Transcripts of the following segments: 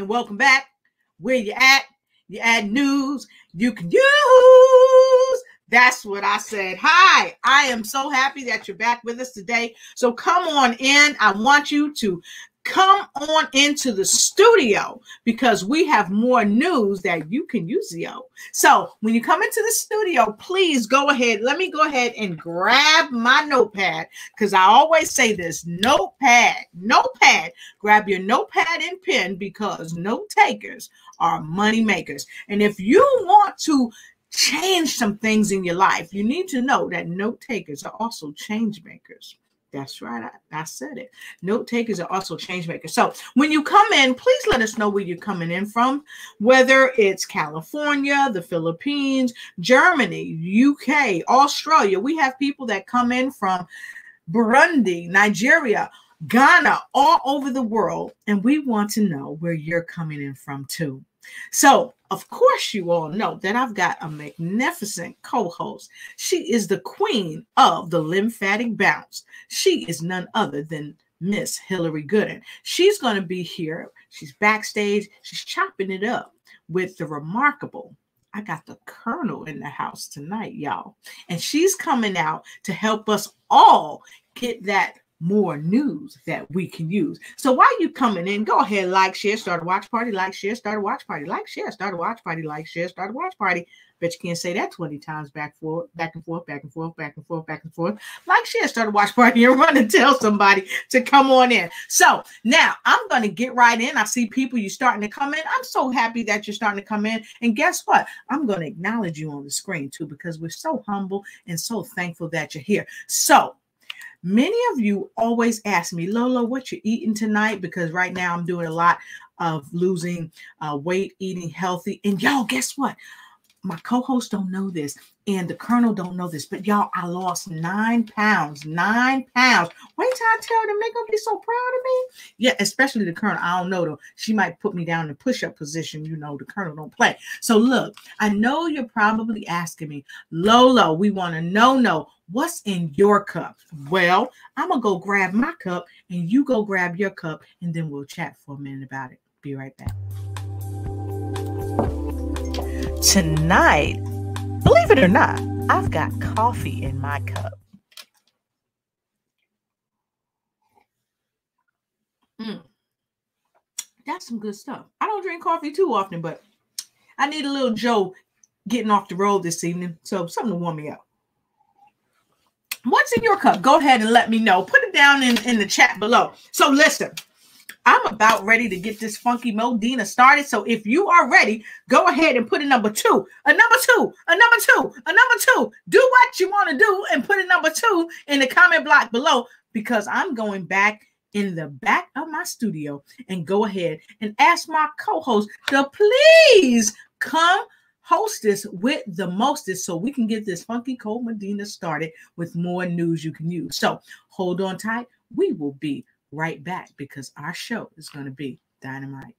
welcome back. Where you at? You add news you can use. That's what I said. Hi, I am so happy that you're back with us today. So come on in. I want you to come on into the studio because we have more news that you can use, yo. So when you come into the studio, please go ahead. Let me go ahead and grab my notepad because I always say this, notepad. Grab your notepad and pen because note takers are money makers. And if you want to change some things in your life, you need to know that note takers are also change makers. That's right. I said it. Note takers are also change makers. So when you come in, please let us know where you're coming in from, whether it's California, the Philippines, Germany, UK, Australia. We have people that come in from Burundi, Nigeria, Ghana, all over the world. And we want to know where you're coming in from too. So, of course, you all know that I've got a magnificent co-host. She is the queen of the lymphatic bounce. She is none other than Miss Hillary Gooden. She's going to be here. She's backstage. She's chopping it up with the remarkable. I got the Colonel in the house tonight, y'all. And she's coming out to help us all get that more news that we can use. So while you coming in, go ahead, like, share, start a watch party, like, share, start a watch party, like, share, start a watch party, like, share, start a watch party. Bet you can't say that 20 times back and forth, back and forth, back and forth, back and forth, back and forth. Like, share, start a watch party, and run and tell somebody to come on in. So now I'm going to get right in. I see people, you starting to come in. I'm so happy that you're starting to come in. And guess what? I'm going to acknowledge you on the screen too, because we're so humble and so thankful that you're here. So many of you always ask me, Lola, what you eating tonight? Because right now I'm doing a lot of losing weight, eating healthy. And y'all, guess what? My co-host don't know this, and the Colonel don't know this, but y'all, I lost 9 pounds. 9 pounds. Wait till I tell them, they're going to be so proud of me. Yeah, especially the Colonel. I don't know, though. She might put me down in the push-up position. You know, the Colonel don't play. So look, I know you're probably asking me, Lola, we want to know what's in your cup. Well, I'm going to go grab my cup, and you go grab your cup, and then we'll chat for a minute about it. Be right back. Tonight, believe it or not, I've got coffee in my cup. That's some good stuff. I don't drink coffee too often, but I need a little Joe getting off the road this evening. So something to warm me up. What's in your cup? Go ahead and let me know. Put it down in the chat below. So listen. I'm about ready to get this funky Modena started. So if you are ready, go ahead and put a number 2, a number 2, a number 2, a number 2. Do what you want to do and put a number 2 in the comment block below, because I'm going back in the back of my studio and go ahead and ask my co-host to please come hostess with the mostest so we can get this funky cold Medina started with more news you can use. So hold on tight. We will be right back because our show is going to be dynamite.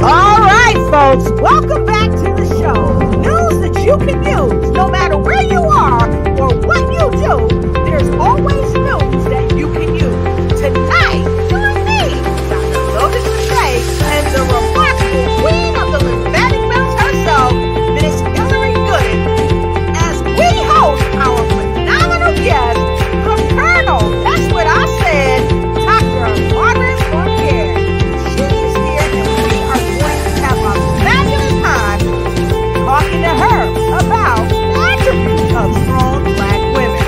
All right, folks, welcome back to the show. News that you can use no matter where you are or what you do. There's always news that you can use. Tonight, join me, Dr. Lotus and the remarkable queen of the lymphatic bounce herself, Miss Hillary Gooden, as we host our phenomenal guest, the Colonel. That's what I said, Dr. Margaret Fortier. She's here, and we are going to have a fabulous time talking to her about the attributes of strong Black women.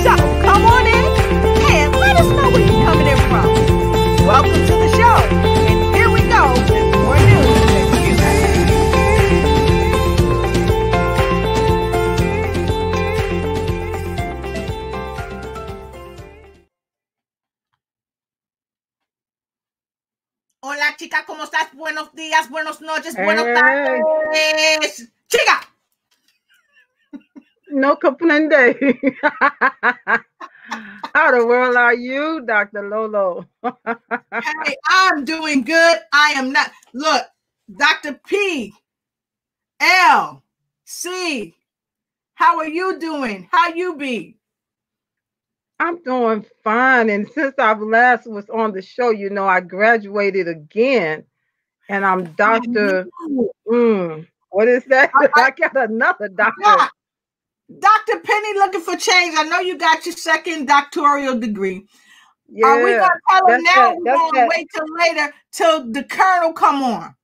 So come on in and let us know where you're coming in from. Welcome to the show. Hola, chica, ¿cómo estás? Buenos días, buenas noches, buenas tardes. Chica! No comprende. How the world are you, Dr. Lolo? Hey, I'm doing good. I am not. Look, Dr. P, L C, how are you doing? How you be? I'm doing fine. And since I've last was on the show, you know, I graduated again. And I'm Dr. What is that? I got another doctor. Dr. Penny looking for change. I know you got your second doctoral degree. Yeah. Are we gonna tell them now? We're gonna wait till later till the colonel come on.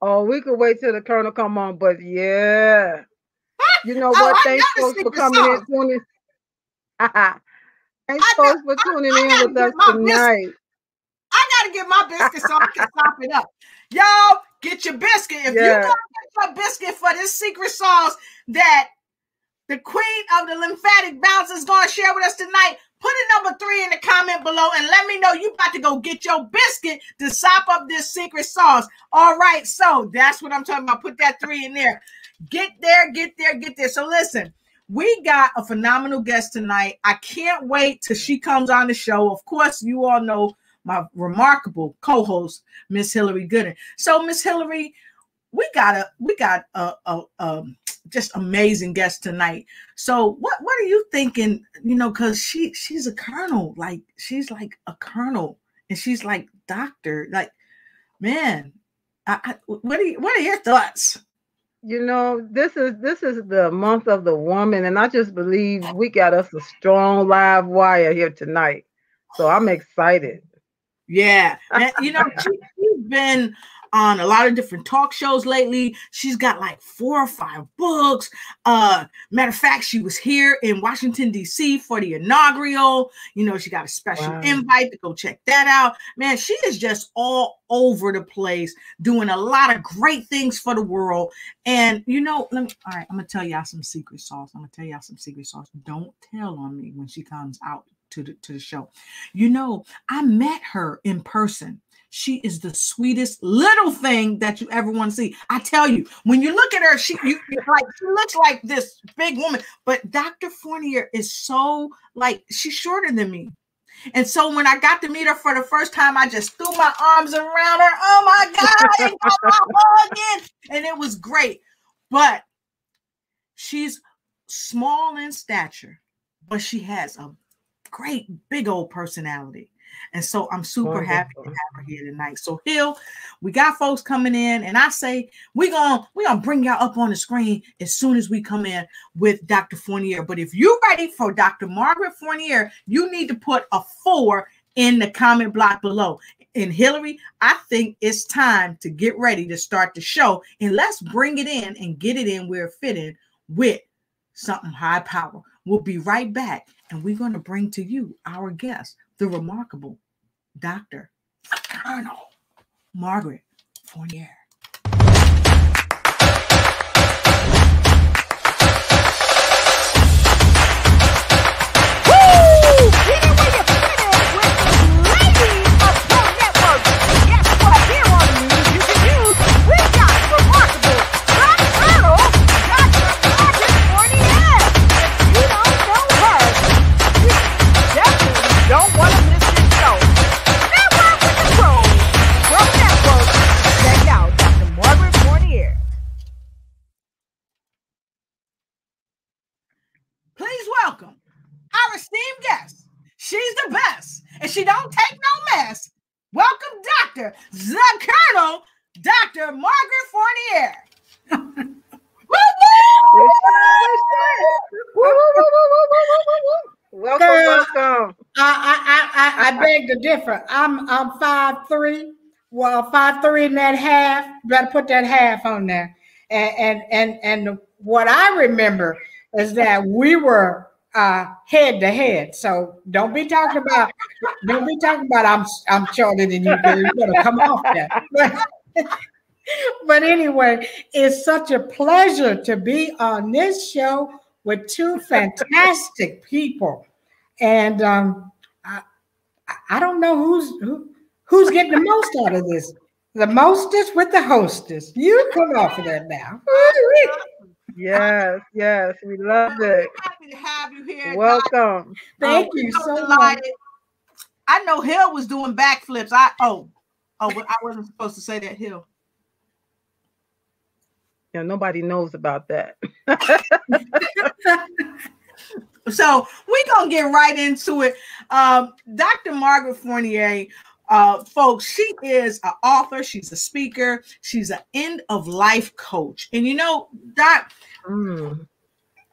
Oh, we could wait till the colonel come on, but yeah. You know what? Thanks folks for coming in. Thanks folks for tuning in with us tonight. I gotta get my biscuit so I can top it up. Y'all, get your biscuit. If you don't get your biscuit for this secret sauce that the queen of the lymphatic bounce is going to share with us tonight, put a number 3 in the comment below and let me know you about to go get your biscuit to sop up this secret sauce. All right, so that's what I'm talking about. Put that 3 in there. Get there, get there, get there. So listen, we got a phenomenal guest tonight. I can't wait till she comes on the show. Of course, you all know my remarkable co-host, Miss Hillary Gooden. So, Miss Hillary, we got a just amazing guest tonight. So, what are you thinking? You know, because she's a colonel, like she's like a colonel, and she's like doctor. Like, man, what are your thoughts? You know, this is the month of the woman, and I just believe we got us a strong live wire here tonight. So I'm excited. Yeah, and, you know, she's been on a lot of different talk shows lately. She's got like 4 or 5 books. Matter of fact, she was here in Washington, D.C. for the inaugural. You know, she got a special invite to go check that out. Man, she is just all over the place doing a lot of great things for the world. And, you know, all right, I'm going to tell y'all some secret sauce. Don't tell on me when she comes out to the show. You know, I met her in person. She is the sweetest little thing that you ever want to see. I tell you, when you look at her, she looks like this big woman, but Dr. Fournier is so like, she's shorter than me. And so when I got to meet her for the first time, I just threw my arms around her. Oh my God, and got my hug in. And it was great. But she's small in stature, but she has a great big old personality. And so I'm super happy to have her here tonight. So Hill, we got folks coming in, and I say we're gonna bring y'all up on the screen as soon as we come in with Dr. Fournier. But if you're ready for Dr. Margaret Fournier, you need to put a 4 in the comment block below. And Hillary, I think it's time to get ready to start the show, and let's bring it in and get it in where it fit in with something high power. We'll be right back, and we're going to bring to you our guest, the remarkable Dr. Colonel Margaret Fournier. She don't take no mess. Welcome, the Colonel, Dr. Margaret Fournier. Welcome. I beg to differ. I'm 5'3", well 5'3" and that half. Better put that half on there. And what I remember is that we were head to head. So don't be talking about I'm shorter than you, girl. You better come off that. But anyway, it's such a pleasure to be on this show with 2 fantastic people. And I don't know who's getting the most out of this. The mostest with the hostess. You come off of that now. Yes, we love it. Happy to have you here. Welcome. Thank you so much. I know Hill was doing backflips. But I wasn't supposed to say that, Hill. You know, nobody knows about that. So we're going to get right into it. Dr. Margaret Fournier, folks, she is an author. She's a speaker. She's an end-of-life coach. And you know, Doc,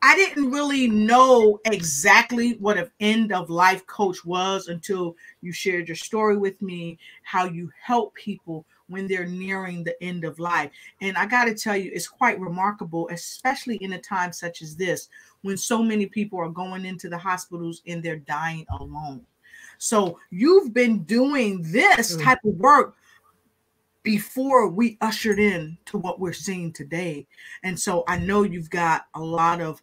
I didn't really know exactly what an end-of-life coach was until you shared your story with me, how you help people when they're nearing the end of life. And I got to tell you, it's quite remarkable, especially in a time such as this, when so many people are going into the hospitals and they're dying alone. So you've been doing this type of work before we ushered in to what we're seeing today. And so I know you've got a lot of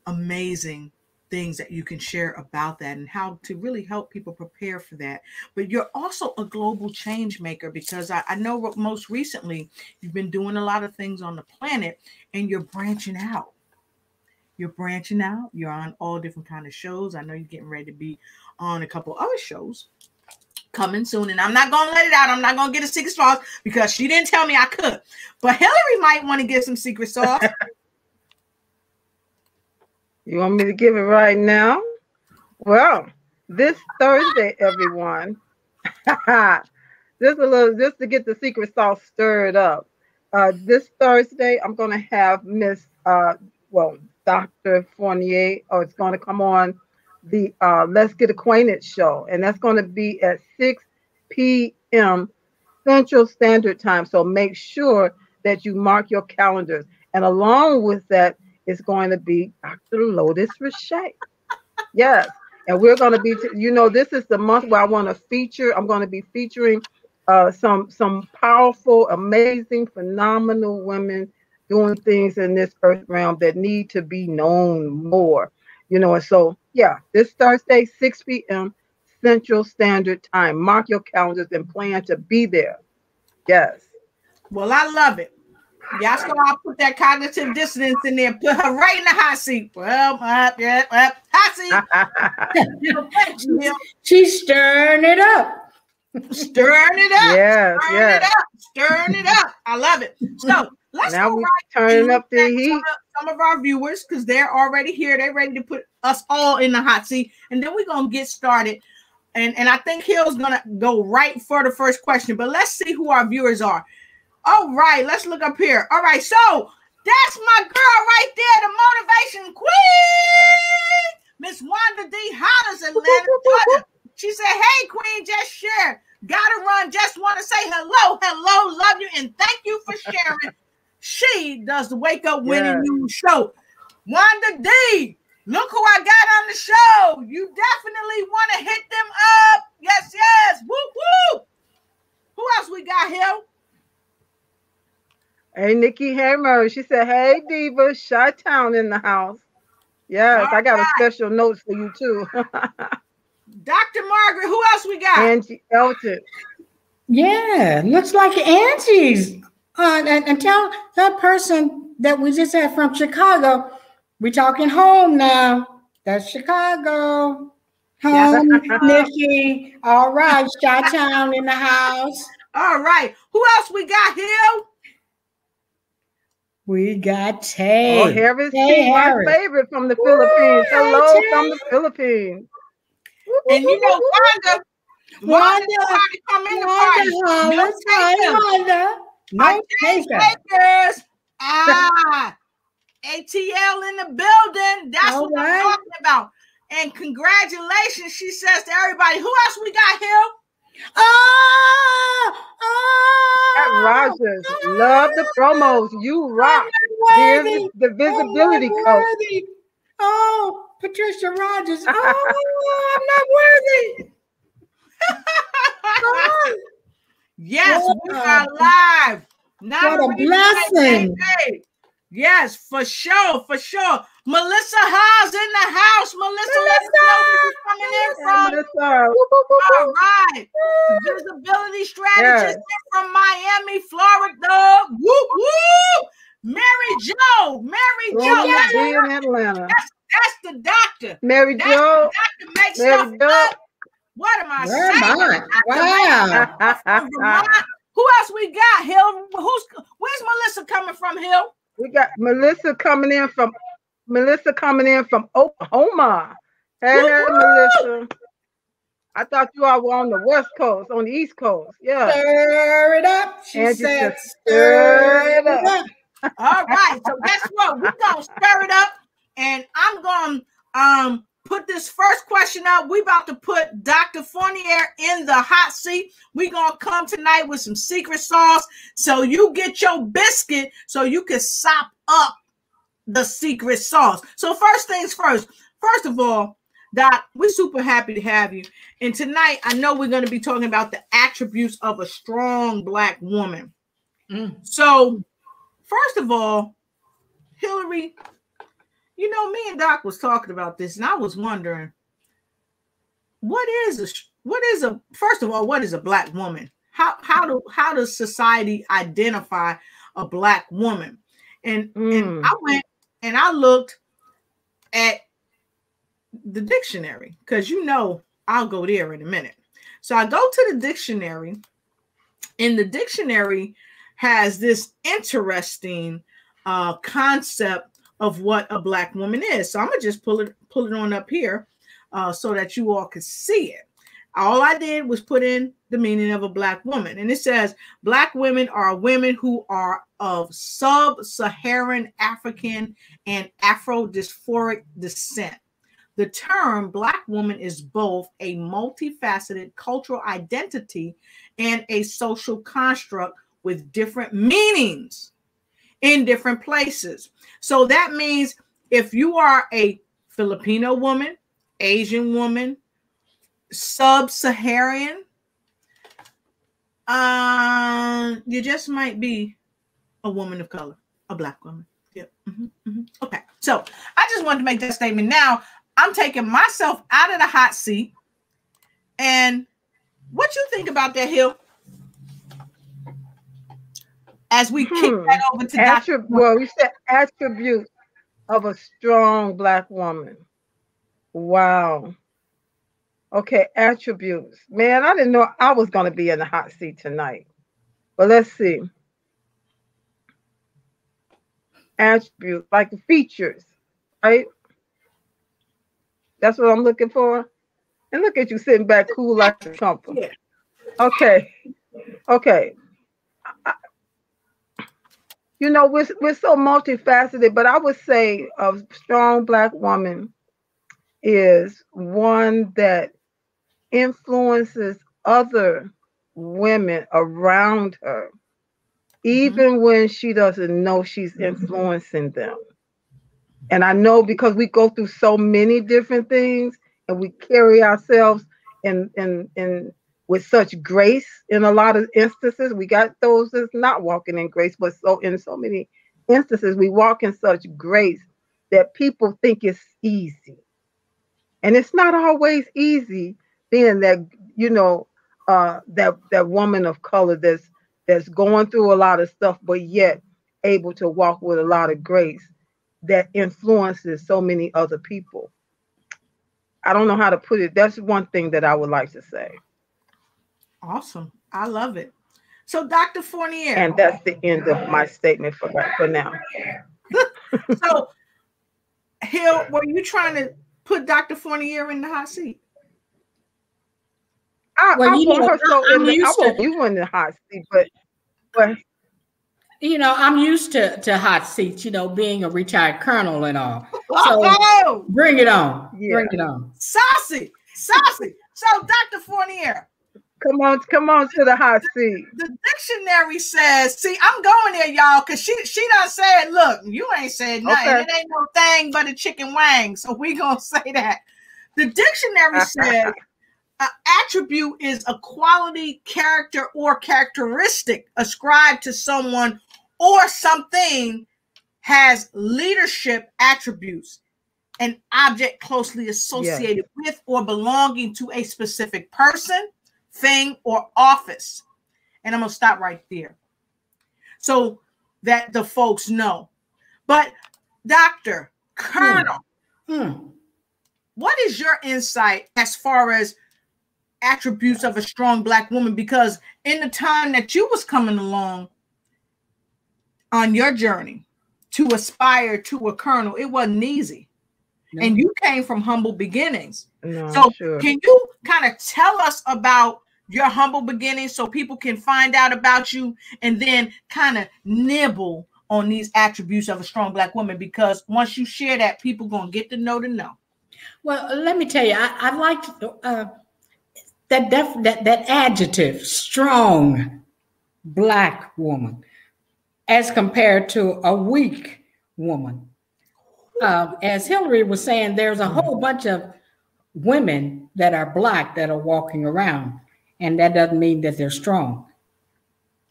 amazing things that you can share about that and how to really help people prepare for that. But you're also a global change maker, because I know most recently you've been doing a lot of things on the planet and you're branching out. You're branching out. You're on all different kind of shows. I know you're getting ready to be on a couple other shows coming soon, and I'm not going to let it out. I'm not going to get a secret sauce because she didn't tell me I could. But Hillary might want to get some secret sauce. You want me to give it right now? Well, this Thursday, everyone, just to get the secret sauce stirred up. This Thursday, I'm going to have Dr. Fournier, it's going to come on the Let's Get Acquainted show, and that's going to be at 6 p.m. Central Standard Time. So make sure that you mark your calendars. And along with that is going to be Dr. Lotus Richey. Yes. And we're going to be, this is the month where I want to feature. I'm going to be featuring some powerful, amazing, phenomenal women doing things in this earth realm that need to be known more. And so, this Thursday, 6 p.m. Central Standard Time. Mark your calendars and plan to be there. Yes. Well, I love it. Yeah, so I'll put that cognitive dissonance in there, put her right in the hot seat. Well, hot seat. She's stirring it up. Stirring it up. Yes, Stirring it up. I love it. So let's now go we right turning up the heat. Some of our viewers, because they're already here. They're ready to put us all in the hot seat. And then we're going to get started. And I think Hill's going to go right for the first question. But let's see who our viewers are. All right, let's look up here. All right, so that's my girl right there, the motivation queen, Miss Wanda D. Hollis, Atlanta, Georgia. She said, hey, queen, just share. Gotta run. Just want to say hello, love you, and thank you for sharing. She does the Wake Up Winning News show. Wanda D., look who I got on the show. You definitely want to hit them up. Yes. Woo, woo. Who else we got here? Hey, Nikki Hammer. She said, hey, Diva, Chi-Town in the house. Yes, I got a special note for you, too. Dr. Margaret, who else we got? Angie Elton. Yeah, looks like Angie's. And tell that person that we just had from Chicago, we're talking home now. That's Chicago. Home, Nikki. All right, Chi-Town in the house. All right. Who else we got here? We got Tay. Oh, Harris, my favorite from the Philippines. Hello from the Philippines. And you know, Wanda come in the party. No takers. ATL in the building. That's what I'm talking about. And congratulations, she says to everybody. Who else we got here? Rogers, love the promos. You rock. Here's the visibility coach. Oh, Patricia Rogers. Oh, I'm not worthy. Yes, we are live. What a blessing. Yes, for sure. Melissa Haas in the house. Melissa, let's know where you're coming in from. All right. Visibility strategist from Miami, Florida. Woo, woo. Mary Jo. That's in Atlanta. That's the doctor. Mary Jo. Doctor makes stuff up. What am I saying? Wow. From Vermont. Who else we got, Hill? Where's Melissa coming from, Hill? We got Melissa coming in from Oklahoma. Hey, hey, Melissa. I thought you all were on the West Coast, on the East Coast. Yeah. Stir it up. She Angie said, stir it up. All right. So guess what? We're going to stir it up. And I'm going to put this first question up. We about to put Dr. Fournier in the hot seat. We're going to come tonight with some secret sauce. So you get your biscuit so you can sop up the secret sauce. So first things first. First of all, Doc, we're super happy to have you. And tonight, I know we're going to be talking about the attributes of a strong Black woman. So, first of all, Hillary, you know, me and Doc was talking about this, and I was wondering, first of all, what is a Black woman? How does society identify a Black woman? And I went and I looked at the dictionary, because you know I'll go there in a minute. So I go to the dictionary, and the dictionary has this interesting concept of what a Black woman is. So I'm gonna just pull it on up here so that you all can see it. All I did was put in the meaning of a Black woman, and it says Black women are women who are of sub-Saharan African and Afro-diasporic descent. The term Black woman is both a multifaceted cultural identity and a social construct with different meanings in different places. So that means if you are a Filipino woman, Asian woman, sub-Saharan, you just might be a woman of color, a Black woman. Yep. Okay. So I just wanted to make that statement. Now, I'm taking myself out of the hot seat. And what you think about that, Hill? As we kick that over to Dr. Well, we said attributes of a strong Black woman. Wow. Okay, attributes. Man, I didn't know I was going to be in the hot seat tonight. But let's see. Attributes, like the features, right? That's what I'm looking for. And look at you sitting back cool like a comfort. Yeah. Okay. You know, we're so multifaceted, but I would say a strong Black woman is one that influences other women around her, even when she doesn't know she's influencing them. And I know because we go through so many different things and we carry ourselves in with such grace in a lot of instances. We got those that's not walking in grace, but so in so many instances, we walk in such grace that people think it's easy. And it's not always easy being that, you know, that woman of color that's going through a lot of stuff, but yet able to walk with a lot of grace that influences so many other people. I don't know how to put it. That's one thing that I would like to say. Awesome. I love it. So Dr. Fournier. And that's the end of my statement for now. So, Hill, were you trying to put Dr. Fournier in the hot seat? I want you in the hot seat, but you know, I'm used to hot seats, you know, being a retired colonel and all. So bring it on. Yeah. Bring it on. Saucy. So Dr. Fournier. Come on to the hot seat. The dictionary says, see, I'm going there, y'all, because she done said, look, you ain't said nothing. Okay. It ain't no thing but a chicken wang. So we gonna say that. The dictionary says an attribute is a quality, character, or characteristic ascribed to someone or something, has leadership attributes, an object closely associated with or belonging to a specific person, thing, or office. And I'm going to stop right there so that the folks know. But Dr. Colonel, what is your insight as far as attributes of a strong Black woman, because in the time that you was coming along on your journey to aspire to a colonel, it wasn't easy. No. And you came from humble beginnings. No, so sure. Can you kind of tell us about your humble beginnings so people can find out about you, and then kind of nibble on these attributes of a strong Black woman? Because once you share that, people gonna get to know. Well, let me tell you, I liked that adjective, strong Black woman, as compared to a weak woman. As Hillary was saying, there's a whole bunch of women that are Black that are walking around, and that doesn't mean that they're strong.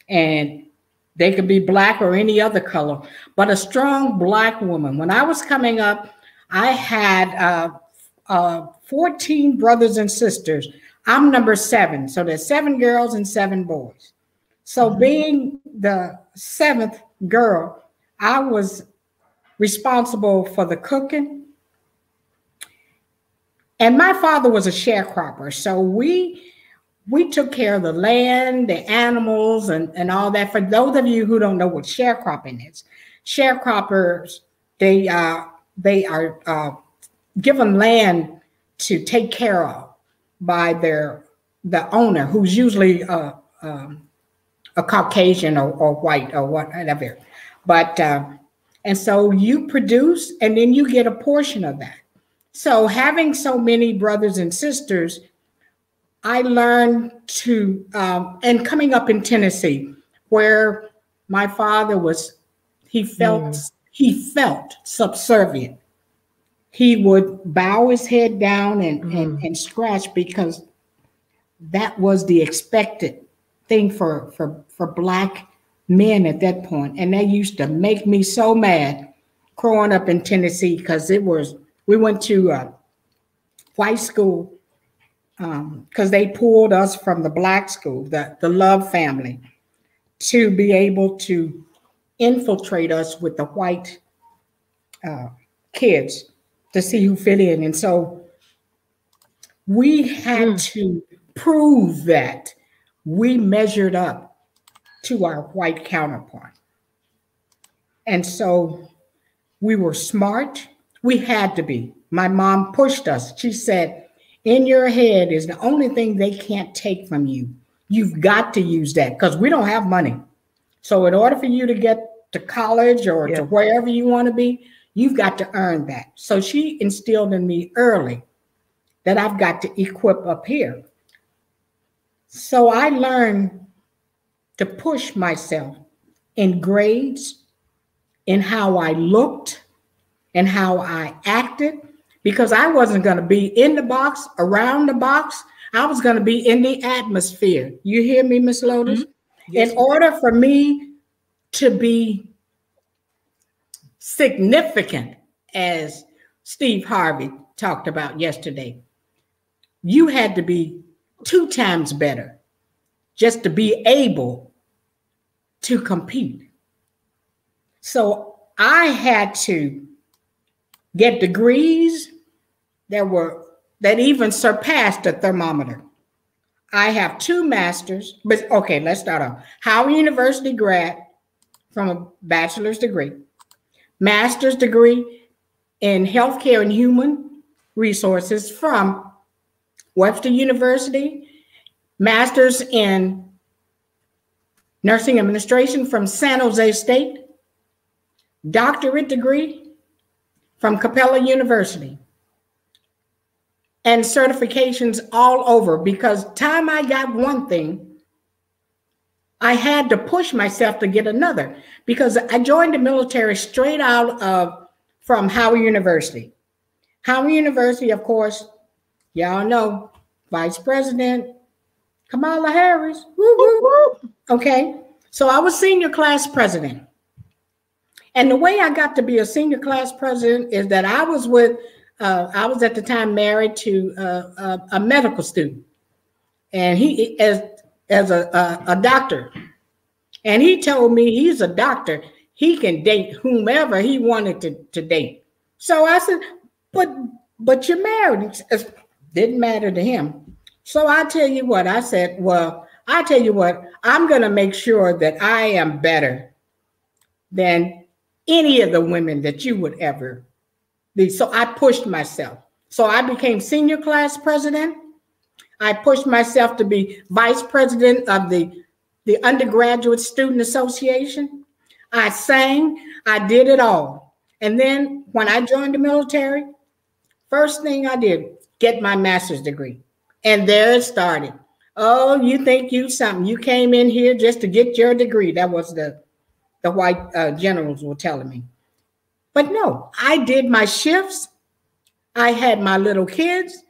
And they could be Black or any other color, but a strong Black woman. When I was coming up, I had 14 brothers and sisters. I'm number 7, so there's 7 girls and 7 boys. So being the 7th girl, I was responsible for the cooking. And my father was a sharecropper, so we took care of the land, the animals, and all that. For those of you who don't know what sharecropping is, sharecroppers, they are given land to take care of by the owner, who's usually a Caucasian or white or whatever. But and so you produce, and then you get a portion of that. So having so many brothers and sisters, I learned to, and coming up in Tennessee, where my father was, he felt subservient. He would bow his head down and scratch, because that was the expected thing for Black men at that point. And that used to make me so mad growing up in Tennessee, because we went to white school, because they pulled us from the Black school, the Love family, to be able to infiltrate us with the white kids to see who fit in. And so we had to prove that we measured up to our white counterpart. And so we were smart. We had to be. My mom pushed us. She said, in your head is the only thing they can't take from you. You've got to use that, because we don't have money. So in order for you to get to college or to wherever you want to be, you've got to earn that. So she instilled in me early that I've got to equip up here. So I learned to push myself in grades, in how I looked, and how I acted, because I wasn't going to be in the box, around the box. I was going to be in the atmosphere. You hear me, Miss Lotus? Yes. In order for me to be significant, as Steve Harvey talked about yesterday, you had to be 2 times better just to be able to compete. So I had to get degrees that even surpassed a thermometer. I have 2 masters, but okay, let's start off. Howard University grad from a bachelor's degree, master's degree in healthcare and human resources from Webster University, master's in nursing administration from San Jose State, doctorate degree from Capella University, and certifications all over, because time I got one thing, I had to push myself to get another, because I joined the military straight out from Howard University. Howard University, of course, y'all know, Vice President Kamala Harris. Woo, woo, woo. Okay, so I was senior class president. And the way I got to be a senior class president is that I was at the time married to a medical student, and he as a doctor, and he told me he's a doctor, he can date whomever he wanted to date. So I said, but you're married. It didn't matter to him. So I tell you what, I said, well, I tell you what, I'm going to make sure that I am better than any of the women that you would ever be. So I pushed myself. So I became senior class president. I pushed myself to be vice president of the Undergraduate Student Association. I sang, I did it all. And then when I joined the military, first thing I did, get my master's degree. And there it started. Oh, you think you something. You came in here just to get your degree. That was the white generals were telling me. But no, I did my shifts. I had my little kids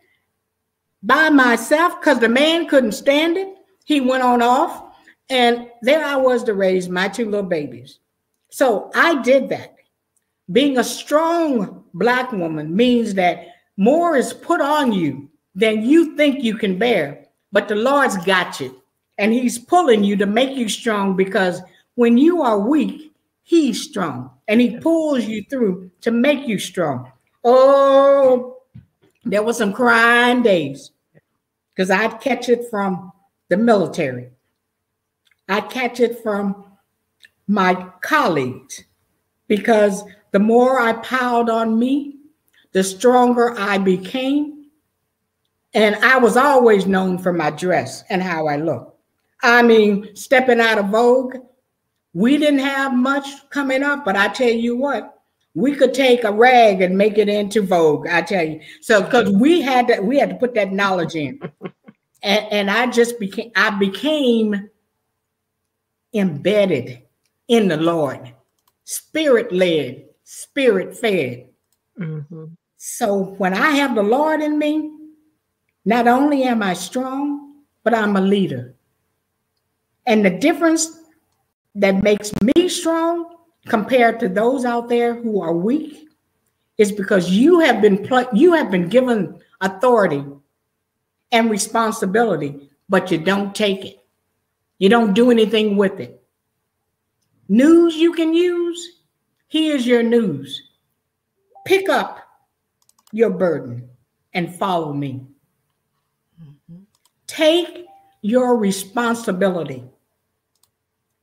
by myself because the man couldn't stand it. He went on off. And there I was to raise my two little babies. So I did that. Being a strong Black woman means that more is put on you than you think you can bear. But the Lord's got you. And he's pulling you to make you strong, because when you are weak, he's strong. And he pulls you through to make you strong. Oh, there were some crying days, because I'd catch it from the military. I catch it from my colleagues, because the more I piled on me, the stronger I became. And I was always known for my dress and how I looked. I mean, stepping out of Vogue, we didn't have much coming up, but I tell you what, we could take a rag and make it into Vogue, I tell you. So, because we had to put that knowledge in. And I became embedded in the Lord, spirit-led, spirit-fed. Mm-hmm. So when I have the Lord in me, not only am I strong, but I'm a leader. And the difference that makes me strong compared to those out there who are weak is because you have been given authority and responsibility, but you don't take it. You don't do anything with it. News you can use, here's your news. Pick up your burden and follow me. Mm-hmm. Take your responsibility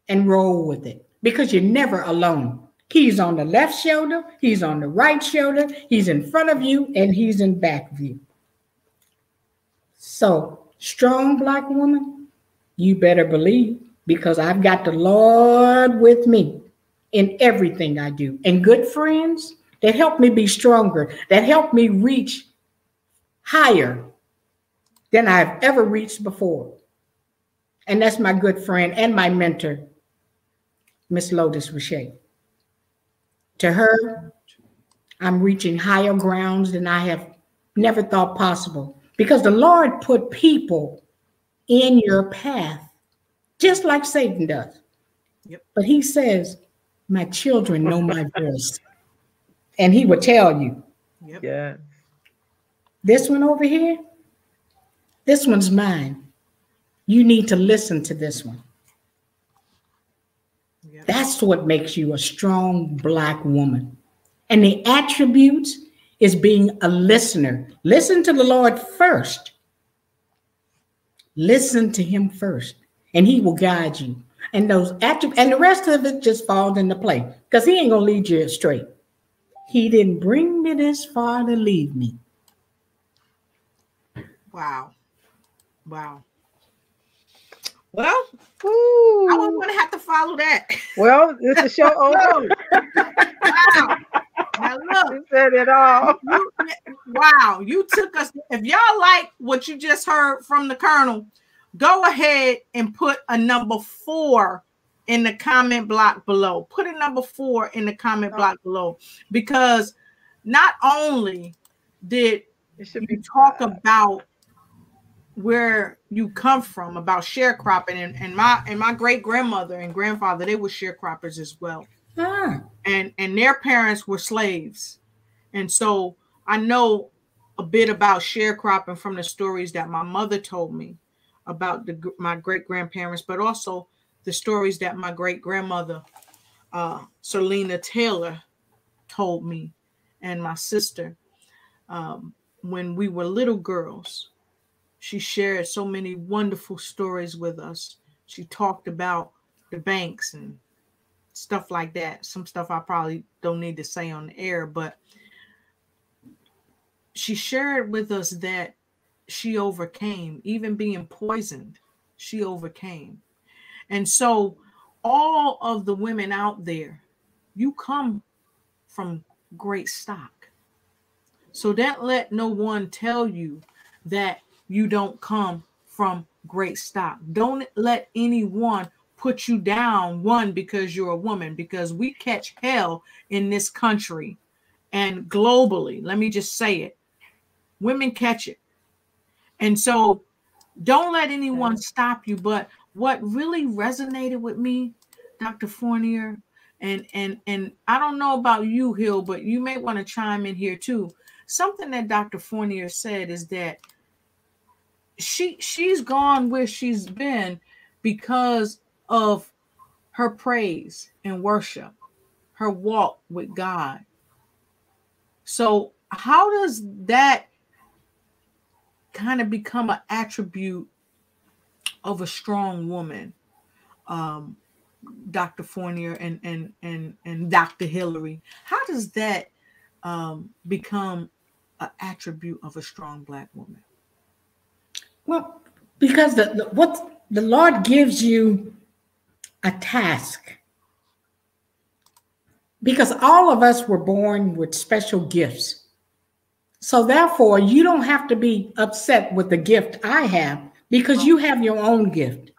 and roll with it, because you're never alone. He's on the left shoulder, he's on the right shoulder, he's in front of you, and he's in back of you. So, strong Black woman, you better believe, because I've got the Lord with me in everything I do. And good friends that help me be stronger, that help me reach higher than I've ever reached before. And that's my good friend and my mentor, Miss Lotus Richey. To her, I'm reaching higher grounds than I have never thought possible, because the Lord put people in your path, just like Satan does. Yep. But he says, my children know my voice. And he will tell you. Yep. Yeah. This one over here, this one's mine. You need to listen to this one. Yep. That's what makes you a strong Black woman. And the attributes is being a listener. Listen to the Lord first. Listen to him first, and he will guide you. And those attributes, and the rest of it just falls into play, because he ain't gonna lead you straight. He didn't bring me this far to leave me. Wow. Wow. Well, I won't want to have to follow that. Well, it's a show over. Wow. Now look, you said it all. Wow, you took us. If y'all like what you just heard from the Colonel, go ahead and put a number 4 in the comment block below. Put a number 4 in the comment block below, because not only did you talk about where you come from, about sharecropping, and my great grandmother and grandfather, they were sharecroppers as well. And their parents were slaves. And so I know a bit about sharecropping from the stories that my mother told me about my great grandparents, but also the stories that my great grandmother, Selena Taylor, told me, and my sister, when we were little girls. She shared so many wonderful stories with us. She talked about the banks and stuff like that. Some stuff I probably don't need to say on the air, but she shared with us that she overcame, even being poisoned, she overcame. And so all of the women out there, you come from great stock. So don't let no one tell you that you don't come from great stock. Don't let anyone put you down, one, because you're a woman, because we catch hell in this country and globally. Let me just say it. Women catch it. And so don't let anyone stop you. But what really resonated with me, Dr. Fournier, and I don't know about you, Hill, but you may want to chime in here too. Something that Dr. Fournier said is that she's gone where she's been because of her praise and worship, her walk with God. So how does that kind of become an attribute of a strong woman, Dr. Fournier and Dr. Hillary? How does that become an attribute of a strong Black woman? Well, because what the Lord gives you a task. Because all of us were born with special gifts. So therefore, you don't have to be upset with the gift I have, because you have your own gift.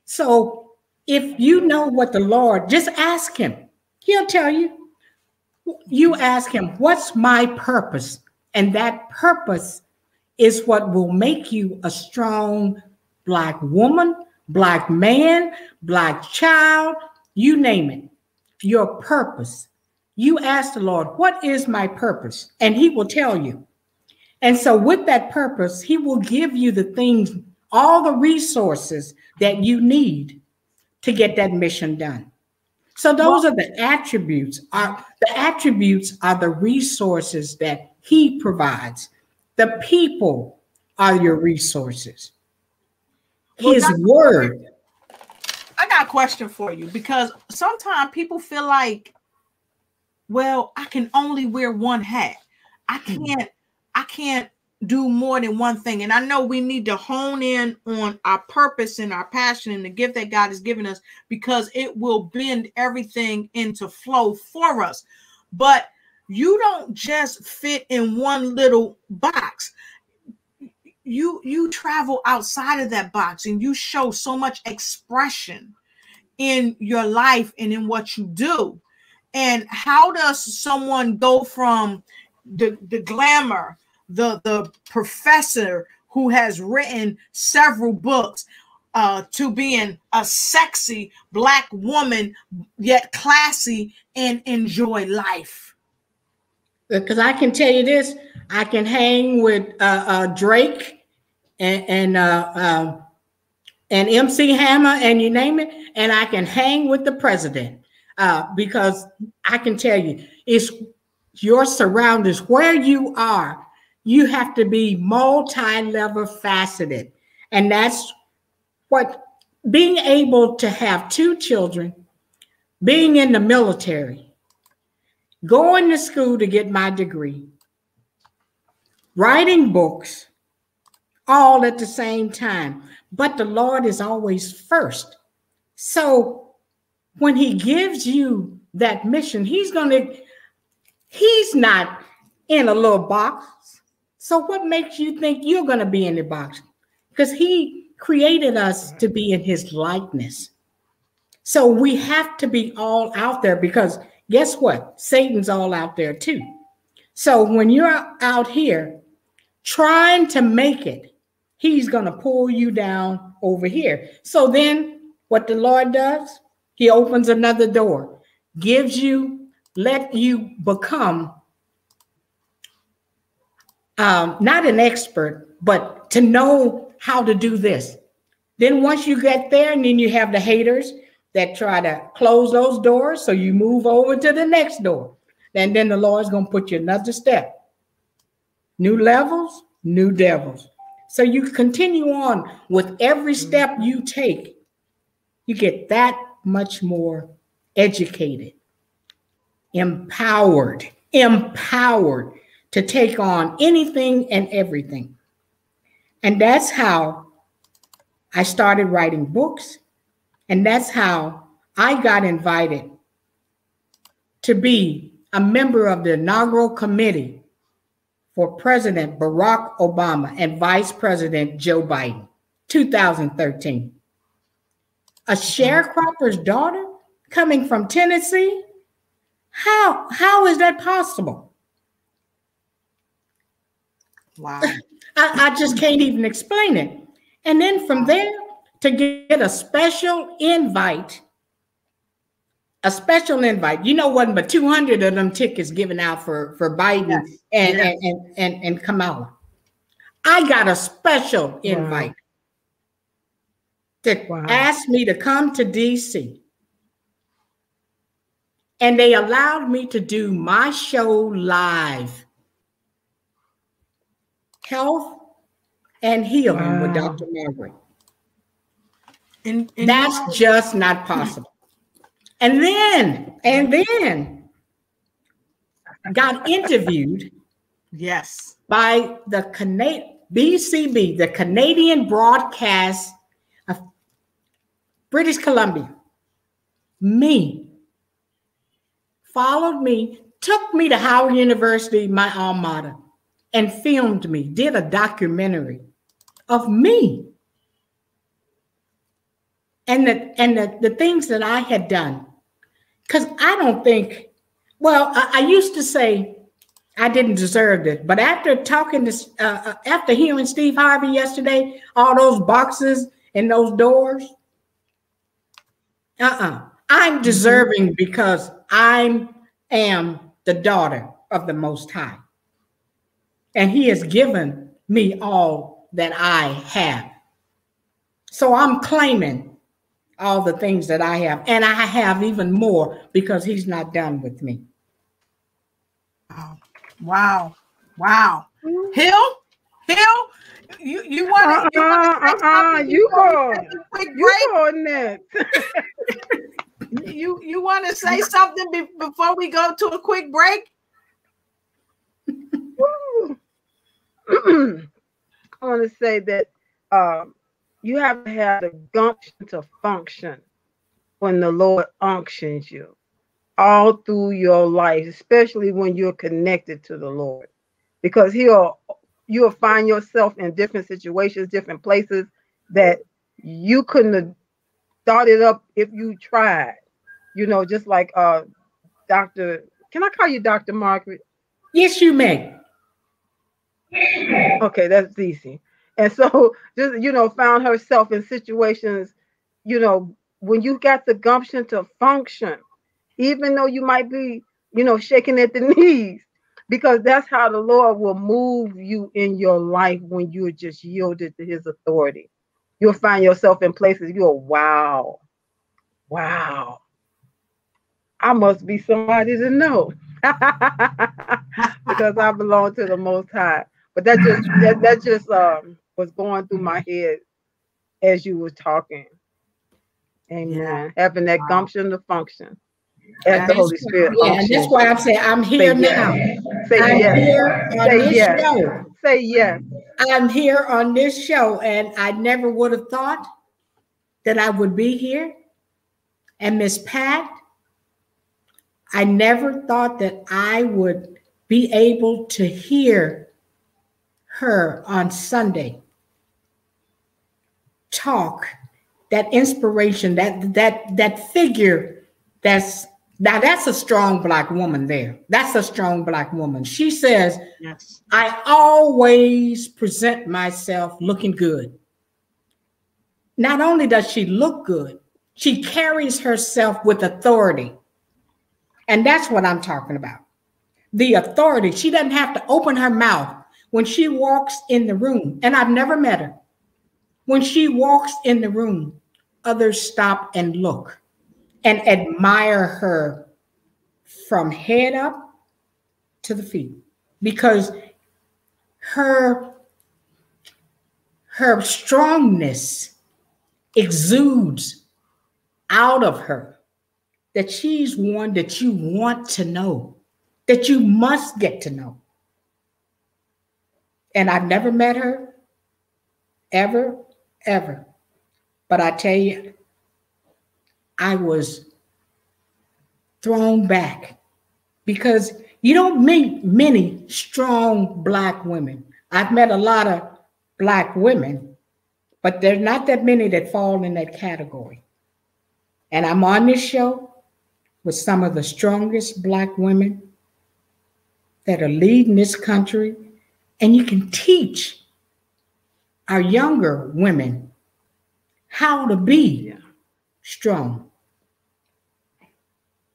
So if you know what the Lord, just ask him. He'll tell you. You ask him, what's my purpose? And that purpose is what will make you a strong Black woman, Black man, Black child, you name it. Your purpose. You ask the Lord, what is my purpose? And he will tell you. And so with that purpose, he will give you the things, all the resources that you need to get that mission done. So those are the attributes. The attributes are the resources that he provides. The people are your resources. His word. I got a question for you, because sometimes people feel like, well, I can only wear one hat. I can't do more than one thing. And I know we need to hone in on our purpose and our passion and the gift that God has given us, because it will bend everything into flow for us. But you don't just fit in one little box. You travel outside of that box, and you show so much expression in your life and in what you do. And how does someone go from the glamour, the professor who has written several books, to being a sexy Black woman, yet classy and enjoy life? Because I can tell you this, I can hang with Drake and MC Hammer, and you name it, and I can hang with the president, because I can tell you, it's your surroundings, where you are. You have to be multi-level faceted, and that's what being able to have 2 children, being in the military, going to school to get my degree, writing books, all at the same time. But the Lord is always first. So when he gives you that mission, he's not in a little box. So what makes you think you're going to be in the box? Because he created us to be in his likeness. So we have to be all out there, because guess what? Satan's all out there too. So when you're out here trying to make it, he's going to pull you down over here. So then what the Lord does, he opens another door, let you become not an expert, but to know how to do this. Then once you get there, and then you have the haters that try to close those doors, so you move over to the next door. And then the Lord's going to put you another step. New levels, new devils. So you continue on with every step you take, you get that much more educated, empowered to take on anything and everything. And that's how I started writing books. And that's how I got invited to be a member of the inaugural committee for President Barack Obama and Vice President Joe Biden, 2013. A sharecropper's daughter coming from Tennessee? How is that possible? Wow. I just can't even explain it. And then from there, to get a special invite, you know, wasn't but 200 of them tickets given out for Biden and Kamala. I got a special invite that asked me to come to DC. And they allowed me to do my show live. Health and Healing with Dr. Margaret. And that's just not possible. And then got interviewed by the BCB, the Canadian Broadcast of British Columbia. Followed me, took me to Howard University, my alma mater, and filmed me, did a documentary of me. And the things that I had done. Because I don't think, well, I used to say I didn't deserve it. But after talking to, after hearing Steve Harvey yesterday, all those boxes and those doors, I'm deserving because I am the daughter of the Most High. And he has given me all that I have. So I'm claiming all the things that I have. And I have even more because he's not done with me. Wow. Hill, you want to you go next. You want to say something before we go to a quick break? I want to say that you have to have the gumption to function when the Lord unctions you all through your life, especially when you're connected to the Lord, because you'll find yourself in different situations, different places that you couldn't have thought it up if you tried. You know, just like Dr. Can I call you Dr. Margaret? Yes, you may. Okay, that's easy. And so just, found herself in situations, when you got the gumption to function, even though you might be, shaking at the knees, because that's how the Lord will move you in your life when you're just yielded to his authority. You'll find yourself in places you'll, wow, I must be somebody to know because I belong to the Most High. But that just was going through my head as you were talking. Amen. Yeah. Having that gumption to function as the Holy Spirit. Yeah, and that's why I'm saying I'm here now. Say yes. Here on this show. Say yes. I'm here on this show, and I never would have thought that I would be here. And Miss Pat, I never thought that I would be able to hear her on Sunday talk, that inspiration, that figure, that's a strong Black woman there. That's a strong Black woman. She says, yes, I always present myself looking good. Not only does she look good, she carries herself with authority. And that's what I'm talking about. The authority. She doesn't have to open her mouth when she walks in the room. And I've never met her. When she walks in the room, others stop and look and admire her from head up to the feet, because her her strongness exudes out of her, that she's one that you want to know, that you must get to know. And I've never met her, ever, ever. But I tell you, I was thrown back because you don't meet many strong Black women. I've met a lot of Black women, but there's not that many that fall in that category. And I'm on this show with some of the strongest Black women that are leading this country, and you can teach our younger women how to be strong.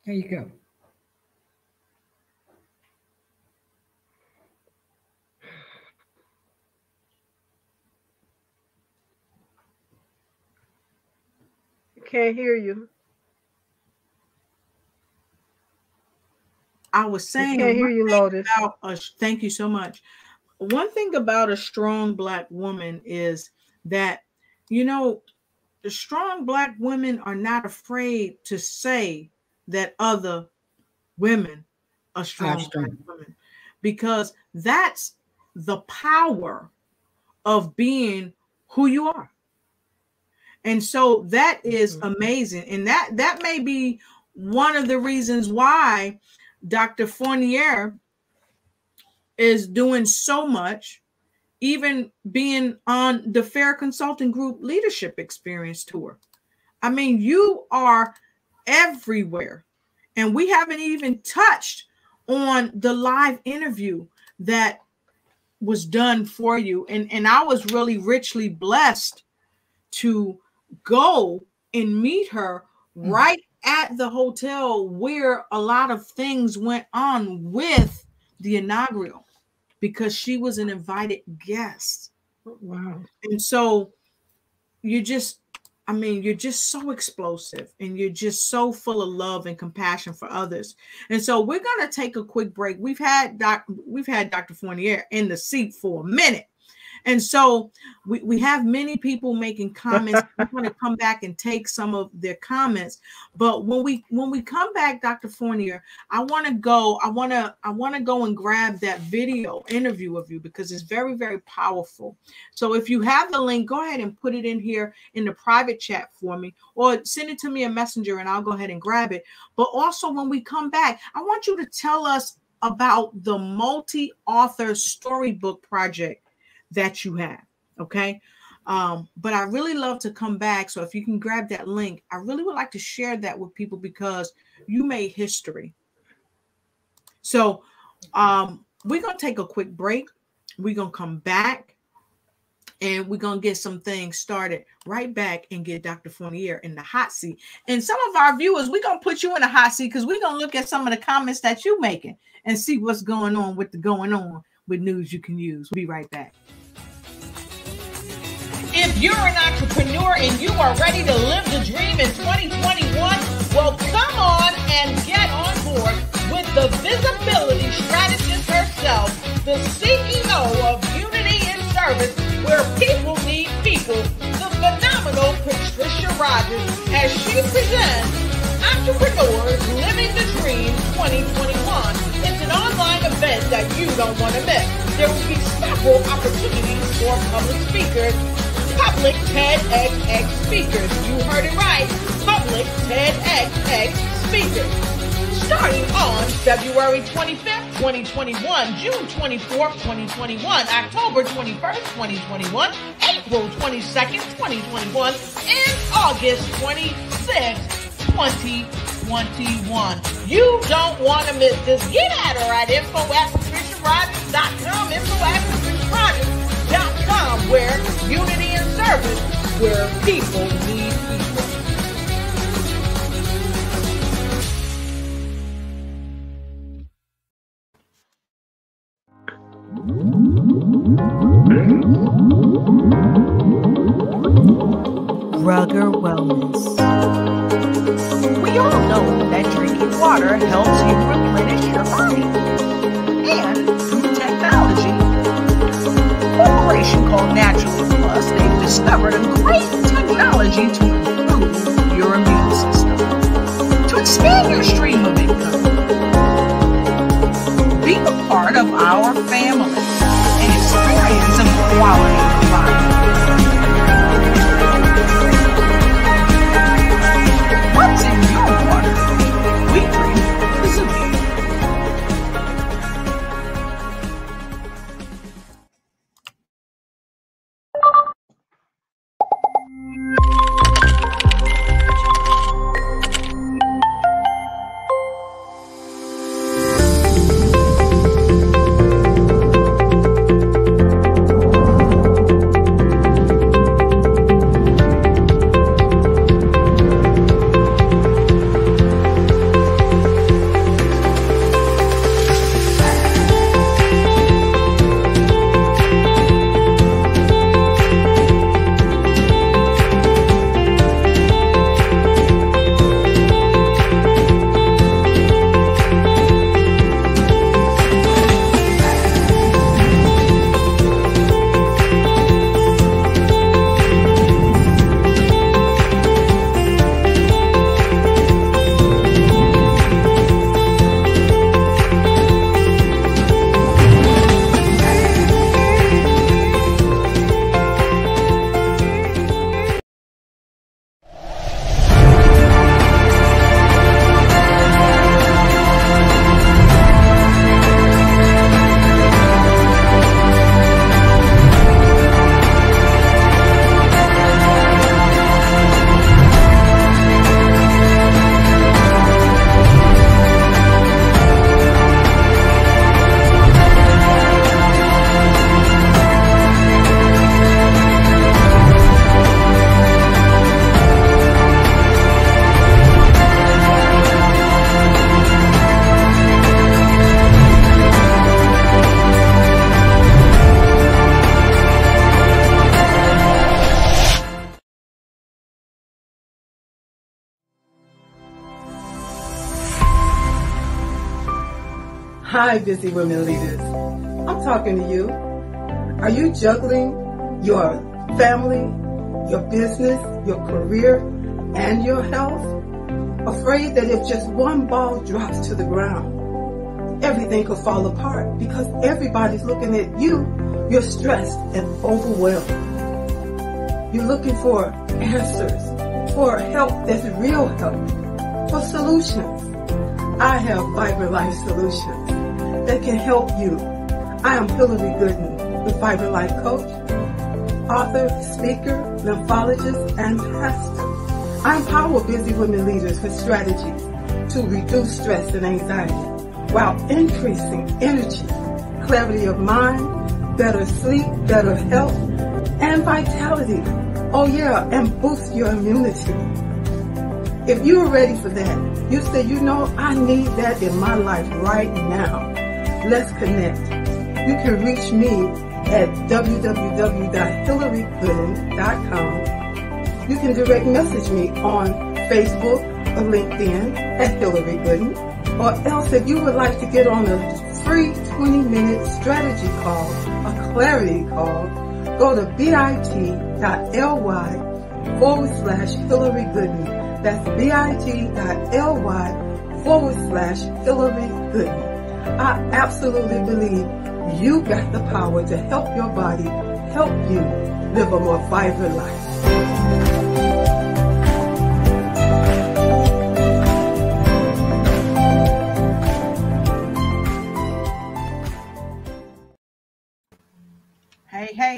There you go. Can't hear you. I was saying, can't hear you, Lotus. Thank you so much. One thing about a strong Black woman is that, you know, the strong Black women are not afraid to say that other women are strong Black women, because that's the power of being who you are. And so that is amazing. And that may be one of the reasons why Dr. Fournier is doing so much, even being on the Fair Consulting Group Leadership Experience Tour. I mean, you are everywhere. And we haven't even touched on the live interview that was done for you. And I was really richly blessed to go and meet her right at the hotel where a lot of things went on with the inaugural, because she was an invited guest. Wow. And so you're just so explosive, and you're just so full of love and compassion for others. And so we're going to take a quick break. We've had Dr. Fournier in the seat for a minute. And so we have many people making comments. I'm going to come back and take some of their comments. But when we come back, Dr. Fournier, I want to go and grab that video interview of you, because it's very, very powerful. So if you have the link, go ahead and put it in here in the private chat for me, or send it to me a messenger and I'll go ahead and grab it. But also, when we come back, I want you to tell us about the multi-author storybook project that you have. Okay. But I really love to come back. So if you can grab that link, I really would like to share that with people, because you made history. So we're going to take a quick break. We're going to come back and we're going to get some things started right back and get Dr. Fournier in the hot seat. And some of our viewers, we're going to put you in the hot seat, because we're going to look at some of the comments that you're making and see what's going on with news you can use. We'll be right back. If you're an entrepreneur and you are ready to live the dream in 2021, well, come on and get on board with the visibility strategist herself, the CEO of Unity in Service, where people need people, the phenomenal Patricia Rogers, as she presents Entrepreneurs Living the Dream 2021. It's an online event that you don't want to miss. There will be several opportunities for public speakers. Public TEDx speakers. You heard it right. Public TEDx speakers. Starting on February 25th, 2021, June 24th, 2021, October 21st, 2021, April 22nd, 2021, and August 26th, 2021. You don't want to miss this. Get at her at info@patriciarogers.com, info@patriciarogers.com, where Unity in Service, where people need people. Rugger Wellness. We all know that drinking water helps you replenish your body. And through technology, a corporation called Naturally Plus because they've discovered a great technology to improve your immune system, to expand your stream of income. Be a part of our family and experience a quality of life. What's in your water? We bring the zoo. Hi, busy women leaders. I'm talking to you. Are you juggling your family, your business, your career, and your health? Afraid that if just one ball drops to the ground, everything could fall apart because everybody's looking at you. You're stressed and overwhelmed. You're looking for answers, for help that's real help, for solutions. I have Vibrant Life Solutions that can help you. I am Hillary Gooden, the Vibrant Life Coach, author, speaker, lymphologist, and pastor. I empower busy women leaders with strategies to reduce stress and anxiety while increasing energy, clarity of mind, better sleep, better health, and vitality. Oh yeah, and boost your immunity. If you're ready for that, you say, you know, I need that in my life right now. Let's connect. You can reach me at www.hillarygooden.com. You can direct message me on Facebook or LinkedIn at Hillary Gooden. Or else if you would like to get on a free 20-minute strategy call, a clarity call, go to bit.ly/Hillary Gooden. That's bit.ly/Hillary Gooden. I absolutely believe you got the power to help your body, help you live a more vibrant life.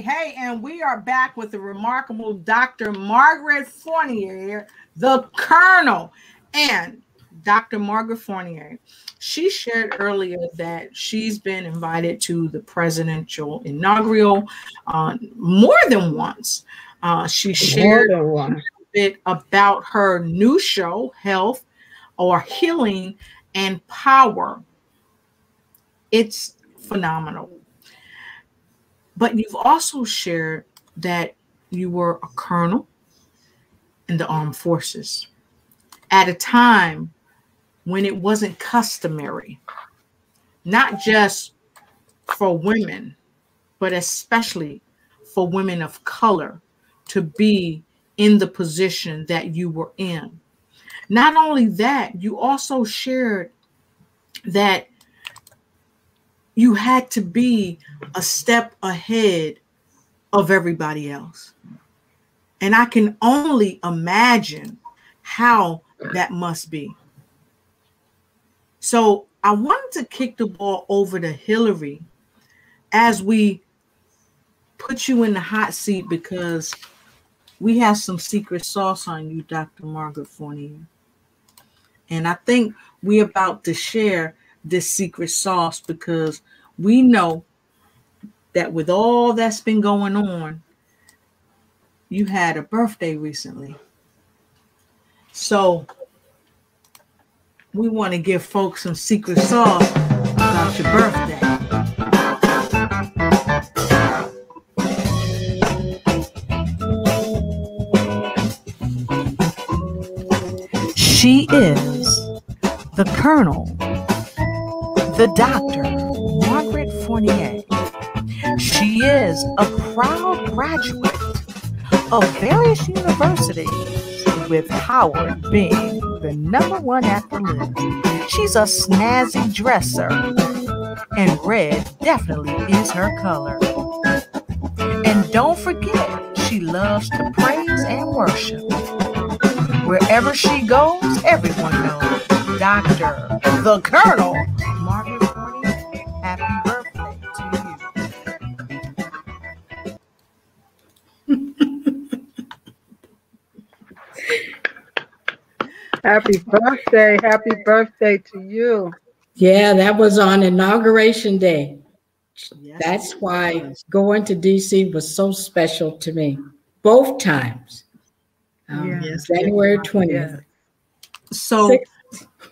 Hey, and we are back with the remarkable Dr. Margaret Fournier, the Colonel. And Dr. Margaret Fournier, she shared earlier that she's been invited to the presidential inaugural more than once. She shared a bit about her new show, Health or Healing and Power. It's phenomenal. But you've also shared that you were a colonel in the armed forces at a time when it wasn't customary, not just for women, but especially for women of color to be in the position that you were in. Not only that, you also shared that you had to be a step ahead of everybody else. And I can only imagine how that must be. So I wanted to kick the ball over to Hillary as we put you in the hot seat, because we have some secret sauce on you, Dr. Margaret Fournier. And I think we're about to share this secret sauce because we know that with all that's been going on, you had a birthday recently. So we want to give folks some secret sauce about your birthday. She is the Colonel, the Dr. Margaret Fournier. She is a proud graduate of various universities, with Howard being the #1 at the list. She's a snazzy dresser, and red definitely is her color. And don't forget, she loves to praise and worship. Wherever she goes, everyone knows Dr. the Colonel Margaret Fournier. Happy birthday to you. Happy birthday to you. Yeah, that was on Inauguration Day. Yes, that's why going to DC was so special to me, both times. January 20th. Yes. So,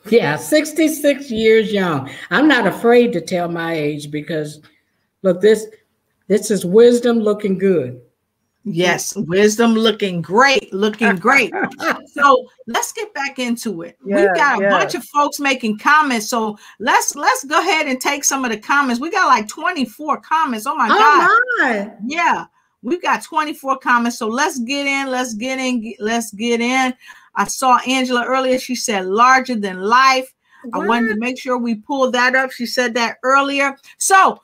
66 years young. I'm not afraid to tell my age because, look, this is wisdom looking good. Yes, wisdom looking great, So let's get back into it. We've got a bunch of folks making comments. So let's go ahead and take some of the comments. We got like 24 comments. Oh my God. My. Yeah, we've got 24 comments. So let's get in. I saw Angela earlier. She said larger than life. What? I wanted to make sure we pulled that up. She said that earlier. So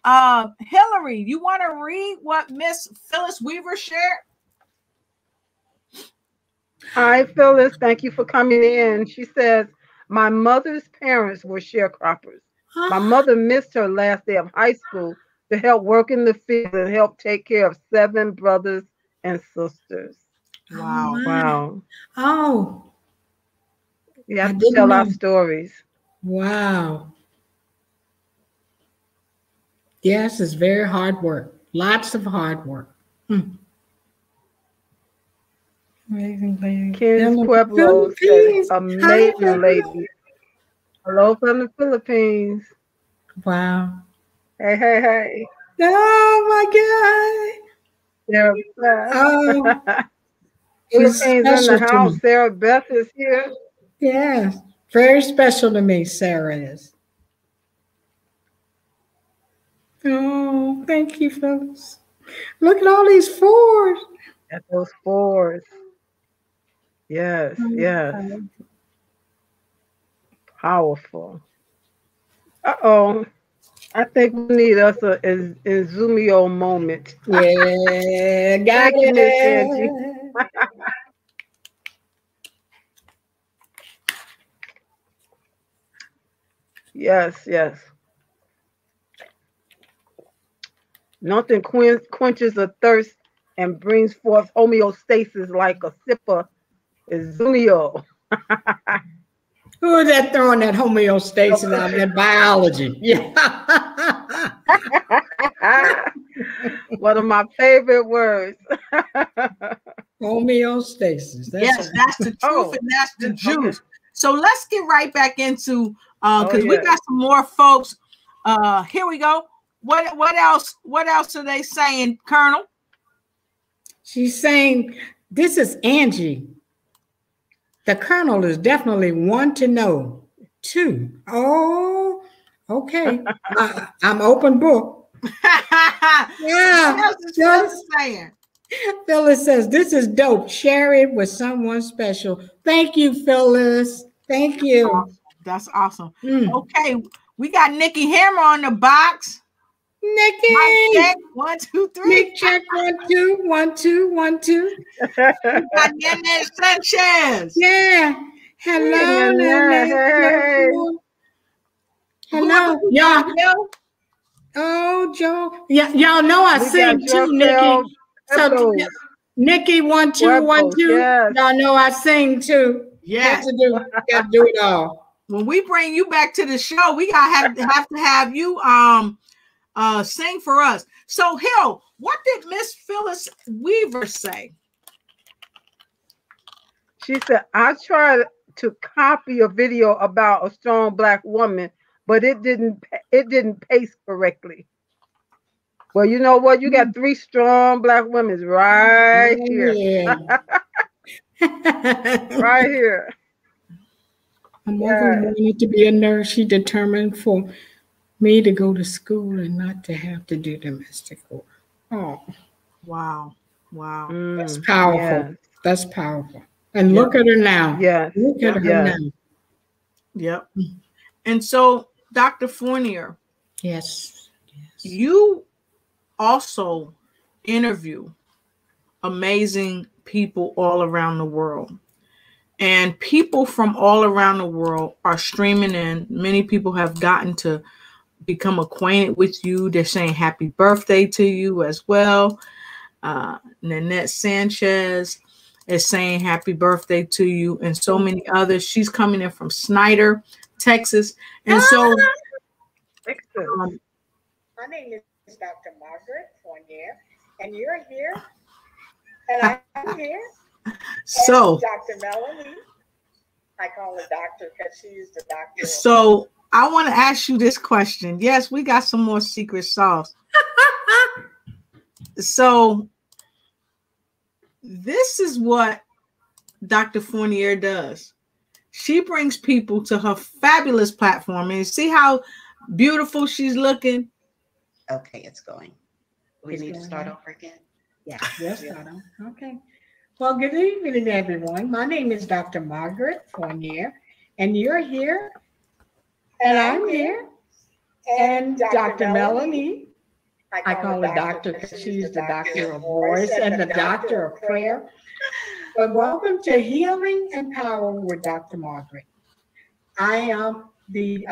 Hillary, you want to read what Miss Phyllis Weaver shared? Hi, Phyllis. Thank you for coming in. She says, my mother's parents were sharecroppers. My mother missed her last day of high school to help work in the field and help take care of 7 brothers and sisters. Wow. Wow. Oh. You have to tell our stories. Wow. Yes, it's very hard work. Lots of hard work. Kids Pueblo says, amazing lady. Hello from the Philippines. Wow. Hey. Oh my God. Philippines in the house. Sarah Beth is here. Yeah. Very special to me, Sarah is. Oh, thank you, folks. Look at all these 4s. At those 4s. Yes. Powerful. Uh-oh. I think we need us a Izumio moment. Yeah, got it. Miss Angie. Yes. Nothing quenches a thirst and brings forth homeostasis like a sipper is Zumio. Who is that throwing that homeostasis out in biology? Yeah. One of my favorite words. Homeostasis. Yes, that's the truth and that's the juice. So let's get right back into because we got some more folks. Here we go. What else are they saying, Colonel? She's saying, this is Angie. The Colonel is definitely one to know. 2. Oh, okay. I'm open book. Yeah. What else is Phyllis saying? Phyllis says, this is dope. Share it with someone special. Thank you, Phyllis. Thank you. That's awesome. Okay, we got Nikki Hammer on the box. Nikki. Mic check. 1, 2, 3. Mic check. 1, 2, 1, 2, 1, 2. We got Nene Sanchez. Yeah. Hello, Nene. Hello, y'all. Oh, Joe. Yeah, y'all know I sing too, Nikki. So Nikki, 1, 2, 1, 2. Yes. Y'all know I sing too. Yes. Got to do it all. When we bring you back to the show, we gotta have to have you sing for us. So Hill, what did Miss Phyllis Weaver say? She said, I tried to copy a video about a strong Black woman, but it didn't pace correctly. Well, you know what? You got 3 strong Black women right here. Yeah. Right here. My mother wanted to be a nurse. She determined for me to go to school and not to have to do domestic work. Oh. Wow. That's powerful. Yeah. That's powerful. And look at her now. Yeah. Look at her now. Yep. And so, Dr. Fournier. Yes. You also interview amazing people all around the world. And people from all around the world are streaming in. Many people have gotten to become acquainted with you. They're saying happy birthday to you as well. Nanette Sanchez is saying happy birthday to you, and so many others. She's coming in from Snyder, Texas. And so my name is Dr. Margaret Fournier, and you're here, and I'm here. So Dr. Melanie, I call her doctor because she's the doctor. So I want to ask you this question. Yes, we got some more secret sauce. So this is what Dr. Fournier does. She brings people to her fabulous platform, and see how beautiful she's looking. Okay, it's going. We need to start over again. Yeah, yes, okay. Well, good evening, everyone. My name is Dr. Margaret Fournier, and you're here, and I'm here, and Dr. Melanie. I call her doctor because she's the doctor of voice and the doctor of prayer. But welcome to Healing and Power with Dr. Margaret. I am the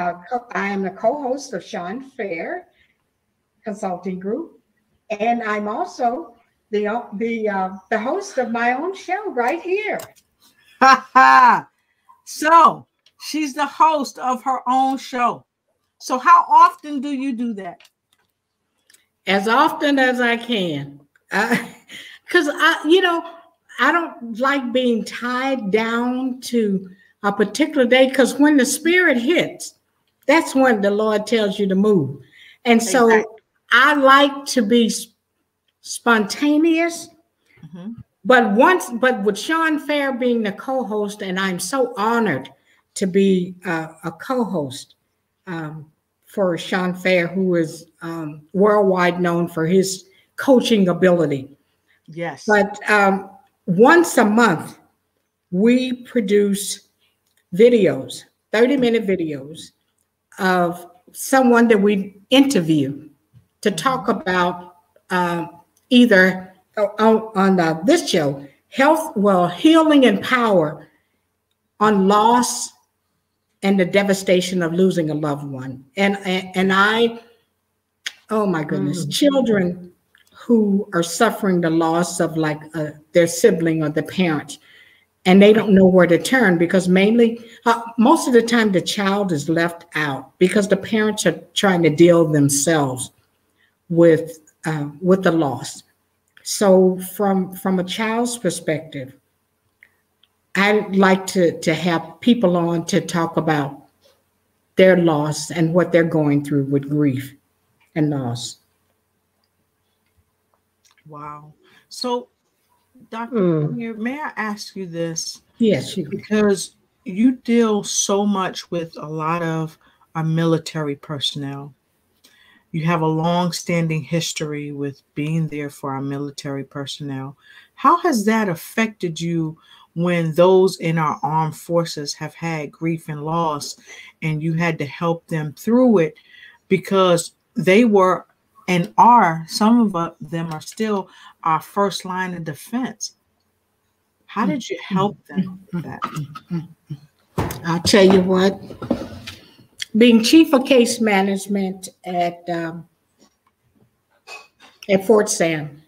co-host of Sean Fair Consulting Group, and I'm also the host of my own show right here. So she's the host of her own show. So how often do you do that? As often as I can, because I don't like being tied down to a particular day, because when the spirit hits, that's when the Lord tells you to move. And so exactly. I like to be spontaneous, but with Sean Fair being the co-host, and I'm so honored to be a co-host for Sean Fair, who is worldwide known for his coaching ability. Yes. But once a month, we produce videos, 30-minute videos of someone that we interview to talk about either on this show, healing and power on loss and the devastation of losing a loved one. And I, oh my goodness, children who are suffering the loss of like their sibling or the parent, and they don't know where to turn, because mainly, most of the time the child is left out because the parents are trying to deal themselves with the loss. So from a child's perspective, I like to have people on to talk about their loss and what they're going through with grief and loss. Wow. So, Dr. Fournier, may I ask you this? Yes. Because you deal so much with a lot of our military personnel. You have a long-standing history with being there for our military personnel. How has that affected you when those in our armed forces have had grief and loss, and you had to help them through it because they were and are, some of them are still our first line of defense? How did you help them with that? I'll tell you what, being chief of case management at Fort Sam,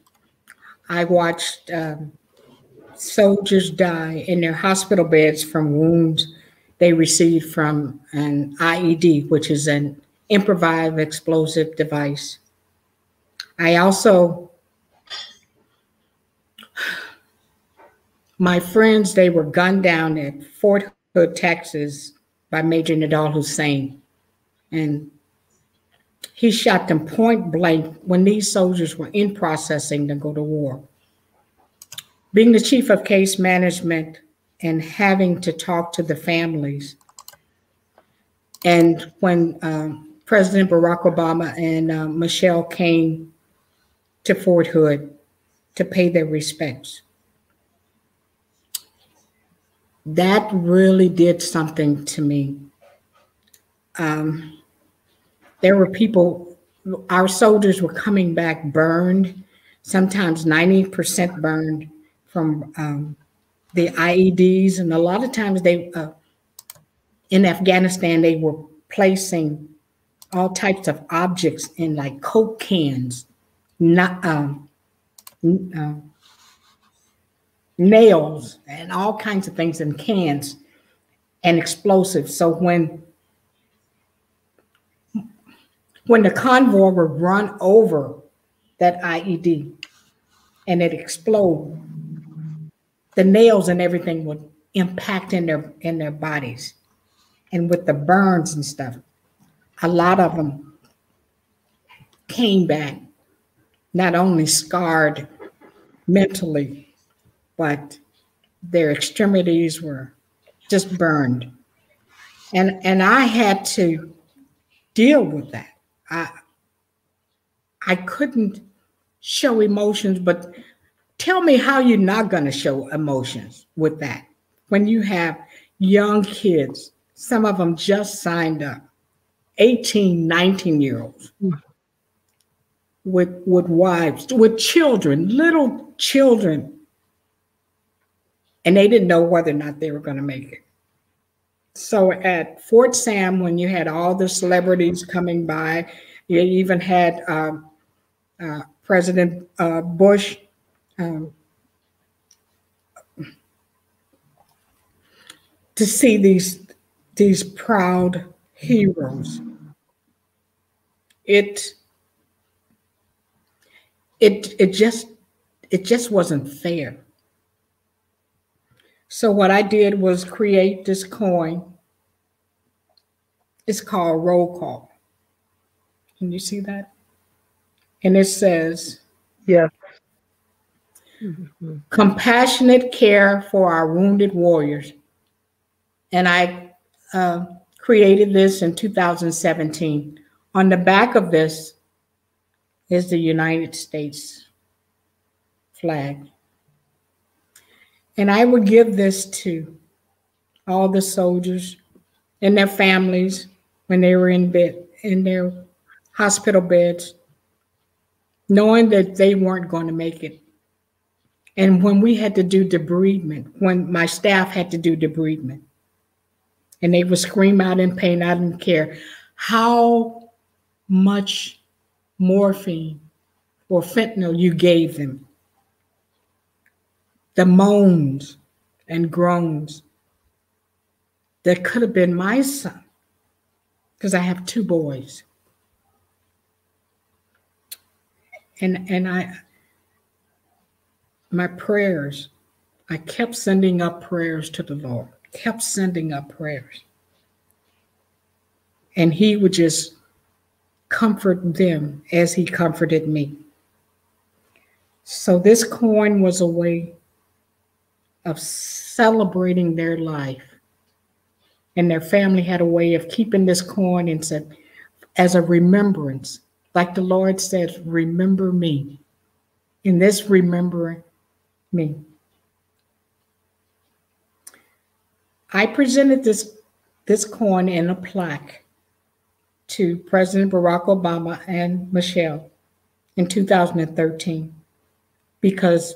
I watched soldiers die in their hospital beds from wounds they received from an IED, which is an improvised explosive device. I also, my friends, they were gunned down at Fort Hood, Texas by Major Nadal Hussein. And he shot them point blank when these soldiers were in processing to go to war. Being the chief of case management and having to talk to the families. And when President Barack Obama and Michelle came to Fort Hood to pay their respects, that really did something to me. There were people, our soldiers were coming back burned, sometimes 90% burned from the IEDs. And a lot of times they, in Afghanistan, they were placing all types of objects in like Coke cans, nails, and all kinds of things in cans and explosives. So when the convoy would run over that IED and it explode, the nails and everything would impact in their bodies. And with the burns and stuff, a lot of them came back, not only scarred mentally, but their extremities were just burned. And I had to deal with that. I couldn't show emotions, but tell me how you're not going to show emotions with that. When you have young kids, some of them just signed up, 18, 19-year-olds, with wives, with children, little children, and they didn't know whether or not they were going to make it. So at Fort Sam, when you had all the celebrities coming by, you even had President Bush to see these proud heroes. It just wasn't fair. So what I did was create this coin. It's called Roll Call. Can you see that? And it says, Yes. Compassionate care for our wounded warriors. And I created this in 2017. On the back of this is the United States flag. And I would give this to all the soldiers and their families when they were in bed, in their hospital beds, knowing that they weren't going to make it. And when we had to do debridement, when my staff had to do debridement, and they would scream out in pain, I didn't care how much morphine or fentanyl you gave them. The moans and groans that could have been my son, because I have two boys. And my prayers, I kept sending up prayers to the Lord, kept sending up prayers. And he would just comfort them as he comforted me. So this coin was a way of celebrating their life. And their family had a way of keeping this coin and said, as a remembrance, like the Lord says, remember me. In this remembering me. I presented this coin in a plaque to President Barack Obama and Michelle in 2013 because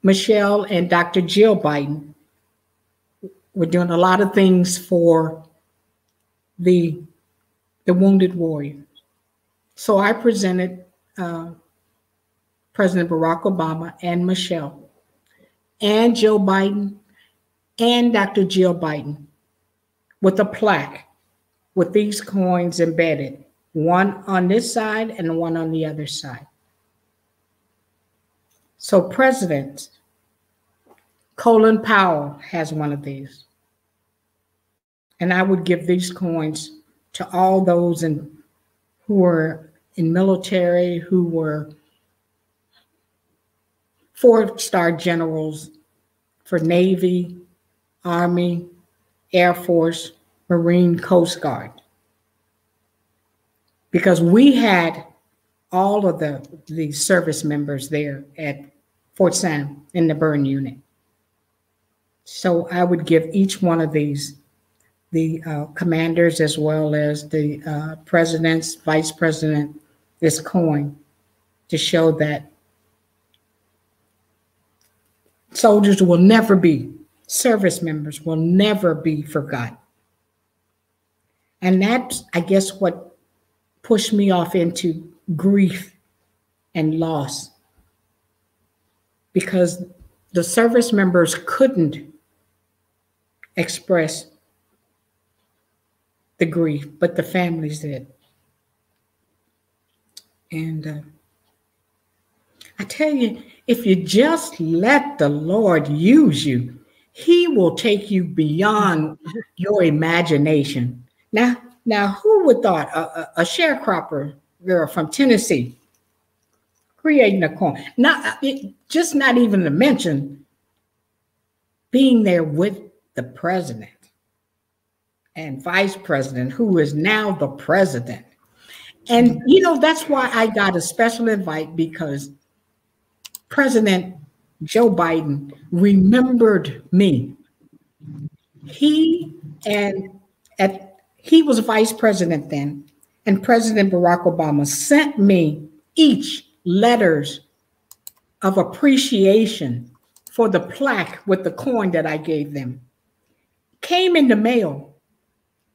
Michelle and Dr. Jill Biden were doing a lot of things for the wounded warriors. So I presented President Barack Obama and Michelle and Joe Biden and Dr. Jill Biden with a plaque with these coins embedded, one on this side and one on the other side. So President Colin Powell has one of these. And I would give these coins to all those who were in military, who were 4-star generals for Navy, Army, Air Force, Marine, Coast Guard. Because we had all of the service members there at Fort Sam in the burn unit. So I would give each one of these, the commanders as well as the presidents, vice president, this coin to show that soldiers will never be, service members will never be forgotten. And that's, I guess, what pushed me off into grief and loss, because the service members couldn't express the grief, but the families did. And I tell you, if you just let the Lord use you, he will take you beyond your imagination. Now, who would thought a sharecropper girl from Tennessee creating a coin? Not even to mention being there with the president and vice president, who is now the president. And, that's why I got a special invite, because President Joe Biden remembered me. He was vice president then, and President Barack Obama sent me each letters of appreciation for the plaque with the coin that I gave them. Came in the mail.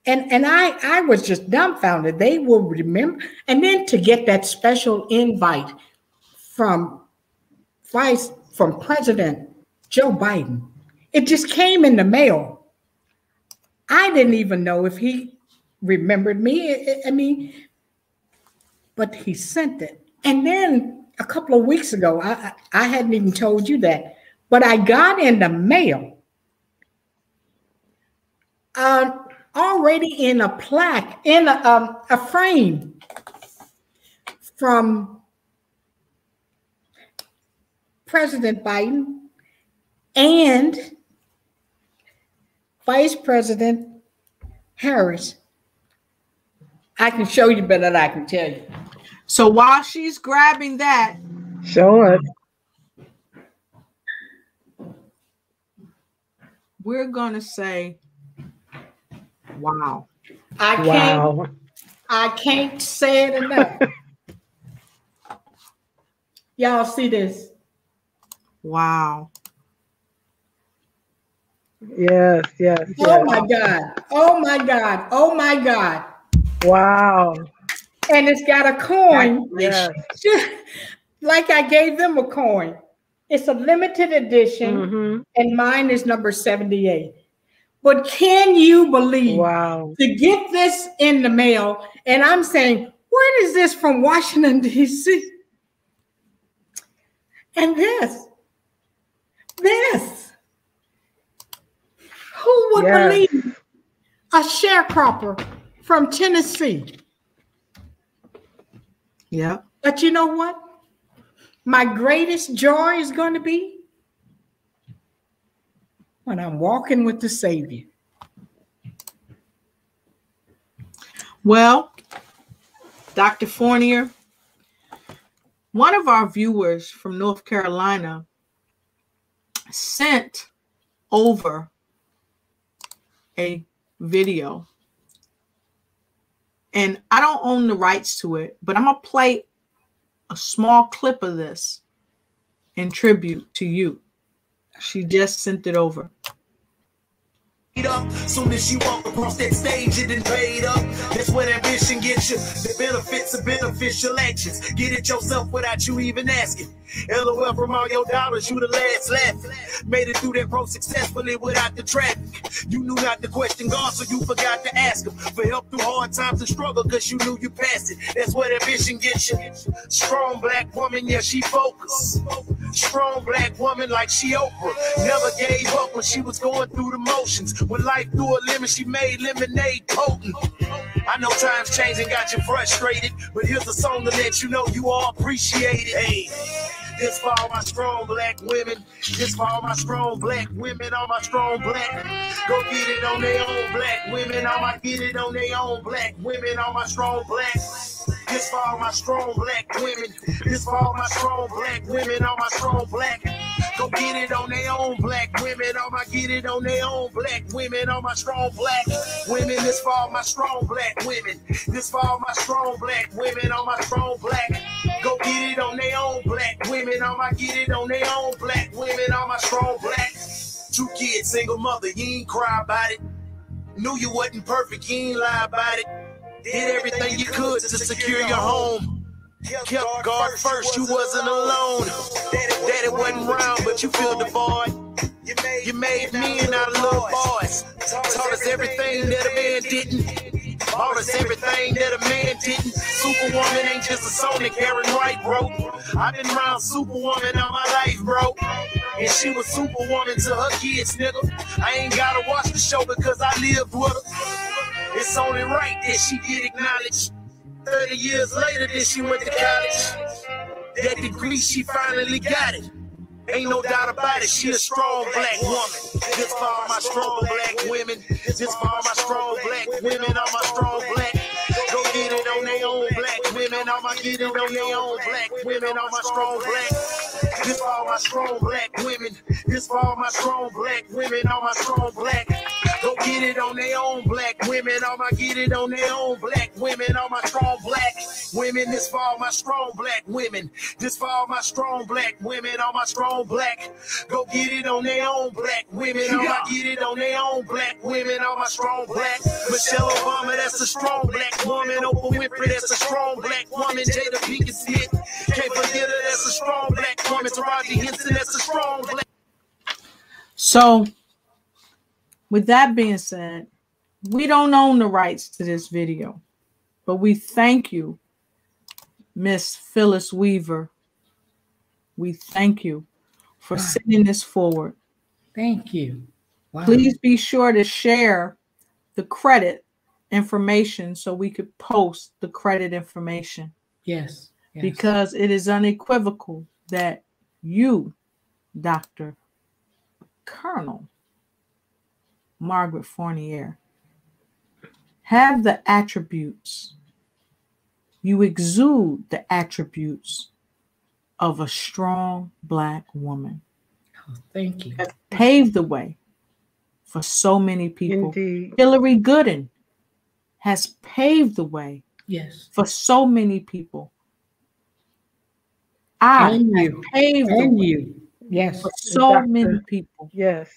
And I was just dumbfounded. They will remember. And then to get that special invite from President Joe Biden, it just came in the mail. I didn't even know if he remembered me. But he sent it. And then a couple of weeks ago, I hadn't even told you that, but I got in the mail already in a plaque, in a frame from President Biden and Vice President Harris. I can show you better than I can tell you. So while she's grabbing that, show it. We're going to say, wow. I can't say it enough. Y'all see this? Wow. Yes. Oh my God. Oh my God. Oh my God. Wow. And it's got a coin. Yes. Like I gave them a coin. It's a limited edition, and mine is number 78. But can you believe to get this in the mail? And I'm saying, where is this from Washington, D.C.? And this. Who would believe a sharecropper from Tennessee? Yeah. But you know what? My greatest joy is going to be when I'm walking with the Savior. Well, Dr. Fournier, one of our viewers from North Carolina sent over a video, and I don't own the rights to it, but I'm going to play a small clip of this in tribute to you. She just sent it over. Up. Soon as you walk across that stage, it done paid up. That's when ambition gets you. The benefits of beneficial actions. Get it yourself without you even asking. LOL from all your dollars, you the last laugh. Made it through that pro successfully without the traffic. You knew not to question God, so you forgot to ask him for help through hard times and struggle, cause you knew you passed it. That's what ambition gets you. Strong black woman, yeah, she focused. Strong black woman like she Oprah. Never gave up when she was going through the motions. When life threw a lemon, she made lemonade potent. I know times change and got you frustrated, but here's a song to let you know you all appreciate it. Hey, this for all my strong black women. This for all my strong black women. All my strong black. Go get it on their own black women. All my get it on their own black women. All my strong black. This for all my strong black women. This for all my strong black women. All my strong black. Go get it on their own black women. All my get it on their own black women. All my strong black women. This for all my strong black women. This for all my strong black women. All my strong black. Go get it on their own black women. All my get it on their own black women. All my strong black. 2 kids, single mother. You ain't cry about it. Knew you wasn't perfect. You ain't lie about it. Did everything you could to secure your home. Kept God first, you wasn't alone. Daddy wasn't around, but you filled the void. You made men out of little boys. Taught us everything that a man didn't. Taught us everything that a man didn't. Superwoman ain't just a song that Karen Wright wrote. I've been around Superwoman all my life, bro. And she was Superwoman to her kids, nigga. I ain't gotta watch the show because I lived with her. It's only right that she get acknowledged. 30 years later, then she went to college. That degree, she finally got it. Ain't no doubt about it, she a strong black woman. This for all my strong black women. This for all my strong black women. All my strong black. Go get it on their own black women. All my get it on their own black women. All my strong black. This for all my strong black women. This for all my strong black women. All my strong black. Go get it on their own black women. All my get it on their own black women. All my strong black women. This for all my strong black women. This for all my strong black women. All my strong black. Go get it on their own black women. All my get it on their own black women. All my strong black. Michelle Obama, that's a strong black woman. Oprah Winfrey, that's a strong black woman. Jada Pinkett Smith, can't forget her, that's a strong black woman. Taraji Henson, that's a strong black. So, with that being said, we don't own the rights to this video, but we thank you, Miss Phyllis Weaver. We thank you for sending this forward. Thank you. Wow. Please be sure to share the credit information so we could post the credit information. Yes. Because it is unequivocal that you, Dr. Colonel Margaret Fournier, have the attributes. You exude the attributes of a strong black woman. Oh, thank you. That paved the way for so many people. Indeed. Hillary Gooden has paved the way for so many people. I have paved the way Yes. for so many people. Yes.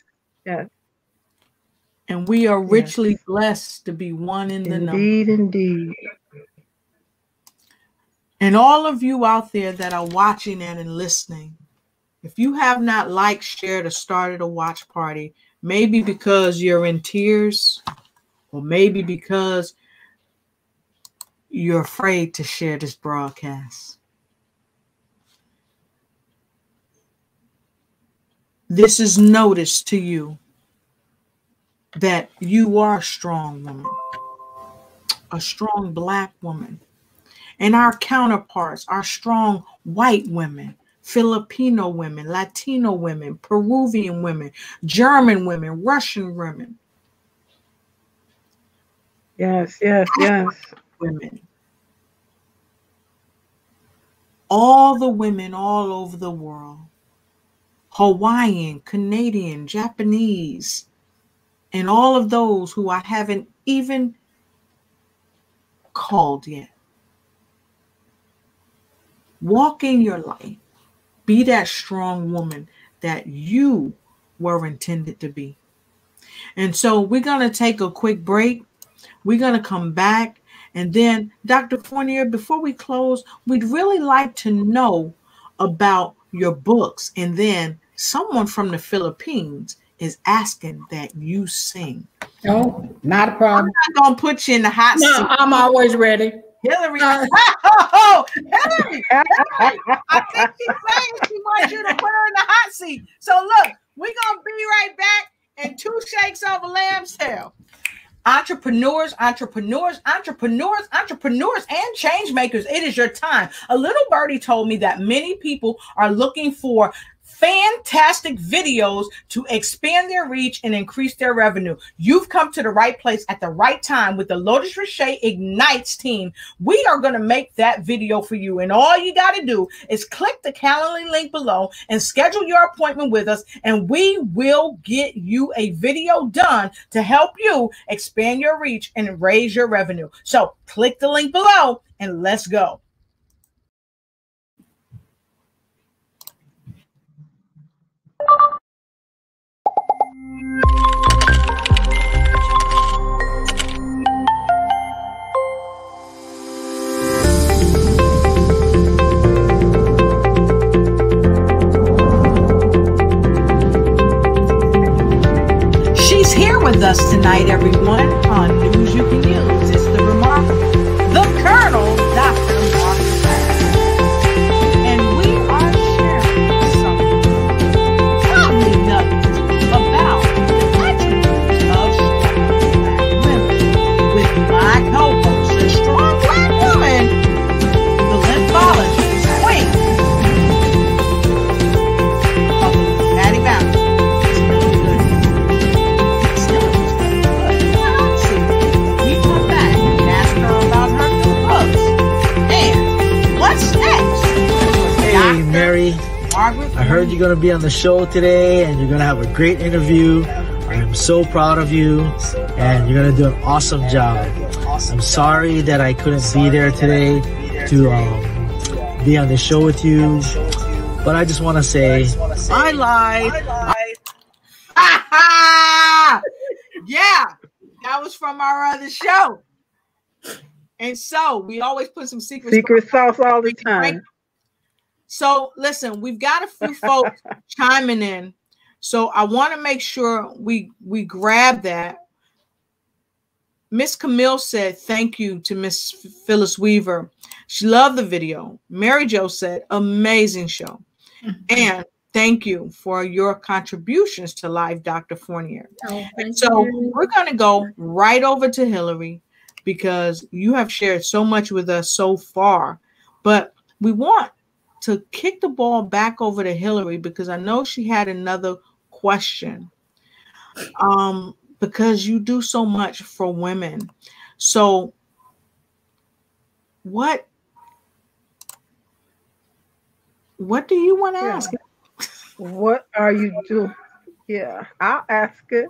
And we are richly blessed to be one in the number. Indeed. And all of you out there that are watching and listening, if you have not liked, shared, or started a watch party, maybe because you're in tears, or maybe because you're afraid to share this broadcast, this is notice to you that you are a strong woman, a strong black woman. And our counterparts are strong white women, Filipino women, Latino women, Peruvian women, German women, Russian women. Yes. Women. all the women all over the world, Hawaiian, Canadian, Japanese, and all of those who I haven't even called yet. Walk in your light. Be that strong woman that you were intended to be. And so we're going to take a quick break. We're going to come back. And then, Dr. Fournier, before we close, we'd really like to know about your books. And then someone from the Philippines is asking that you sing. Oh, not a problem. I'm not going to put you in the hot seat. No, I'm always ready. Hillary. Oh, Hillary. I think she's saying she wants you to put her in the hot seat. So look, we're going to be right back in 2 shakes of a lamb's tail. Entrepreneurs, entrepreneurs, entrepreneurs, entrepreneurs, and change makers. It is your time. A little birdie told me that many people are looking for fantastic videos to expand their reach and increase their revenue. You've come to the right place at the right time with the Lotus Richey Ignites team. We are going to make that video for you. And all you got to do is click the Calendly link below and schedule your appointment with us. And we will get you a video done to help you expand your reach and raise your revenue. So click the link below and let's go. She's here with us tonight, everyone, on News You Can Use. It's the remarkable, the Colonel, Dr. Marcus. And we are sharing some lovely nuggets about the attributes of strong black women with my co-host, a strong black woman, the lymphologist, queen of the Patty Bounce. Hey, Mary, I heard you're going to be on the show today and you're going to have a great interview. I am so proud of you and you're going to do an awesome job. I'm sorry that I couldn't be there today to be on the show with you, but I just want to say I lied. Yeah, that was from our other show. And so we always put some secret sauce all the time. So listen, we've got a few folks chiming in. So I want to make sure we grab that. Miss Camille said, thank you to Miss Phyllis Weaver. She loved the video. Mary Jo said, amazing show. And thank you for your contributions to life, Dr. Fournier. And so we're going to go right over to Hillary because you have shared so much with us so far. But we want to kick the ball back over to Hillary because I know she had another question. Because you do so much for women. So what do you want to ask? What are you doing? Yeah, I'll ask it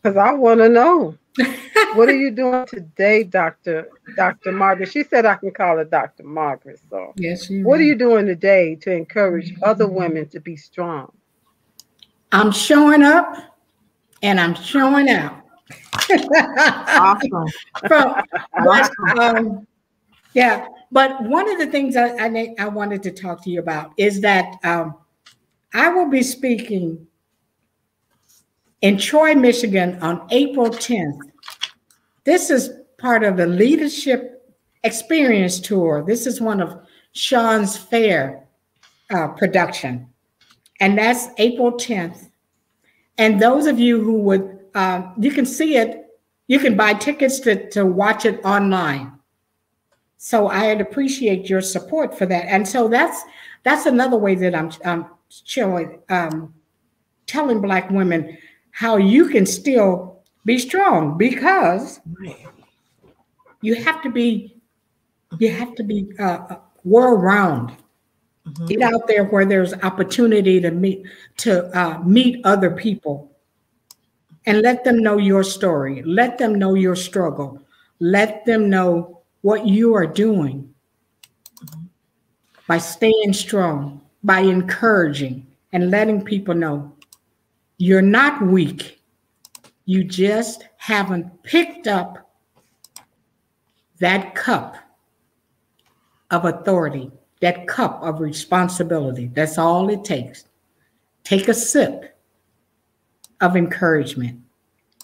because I want to know. What are you doing today, Dr. Margaret? She said I can call her Dr. Margaret. So yes, what are you doing today to encourage other women to be strong? I'm showing up and I'm showing out. Awesome. Yeah, but one of the things I wanted to talk to you about is that I will be speaking in Troy, Michigan on April 10th. This is part of the Leadership Experience Tour. This is one of Sean's Fair production. And that's April 10th. And those of you who would, you can see it, you can buy tickets to watch it online. So I'd appreciate your support for that. And so that's another way that I'm showing, telling Black women how you can still be strong, because you have to be world round. Get out there where there's opportunity to meet other people, and let them know your story. Let them know your struggle. Let them know what you are doing by staying strong, by encouraging and letting people know you're not weak. You just haven't picked up that cup of authority, that cup of responsibility. That's all it takes. Take a sip of encouragement.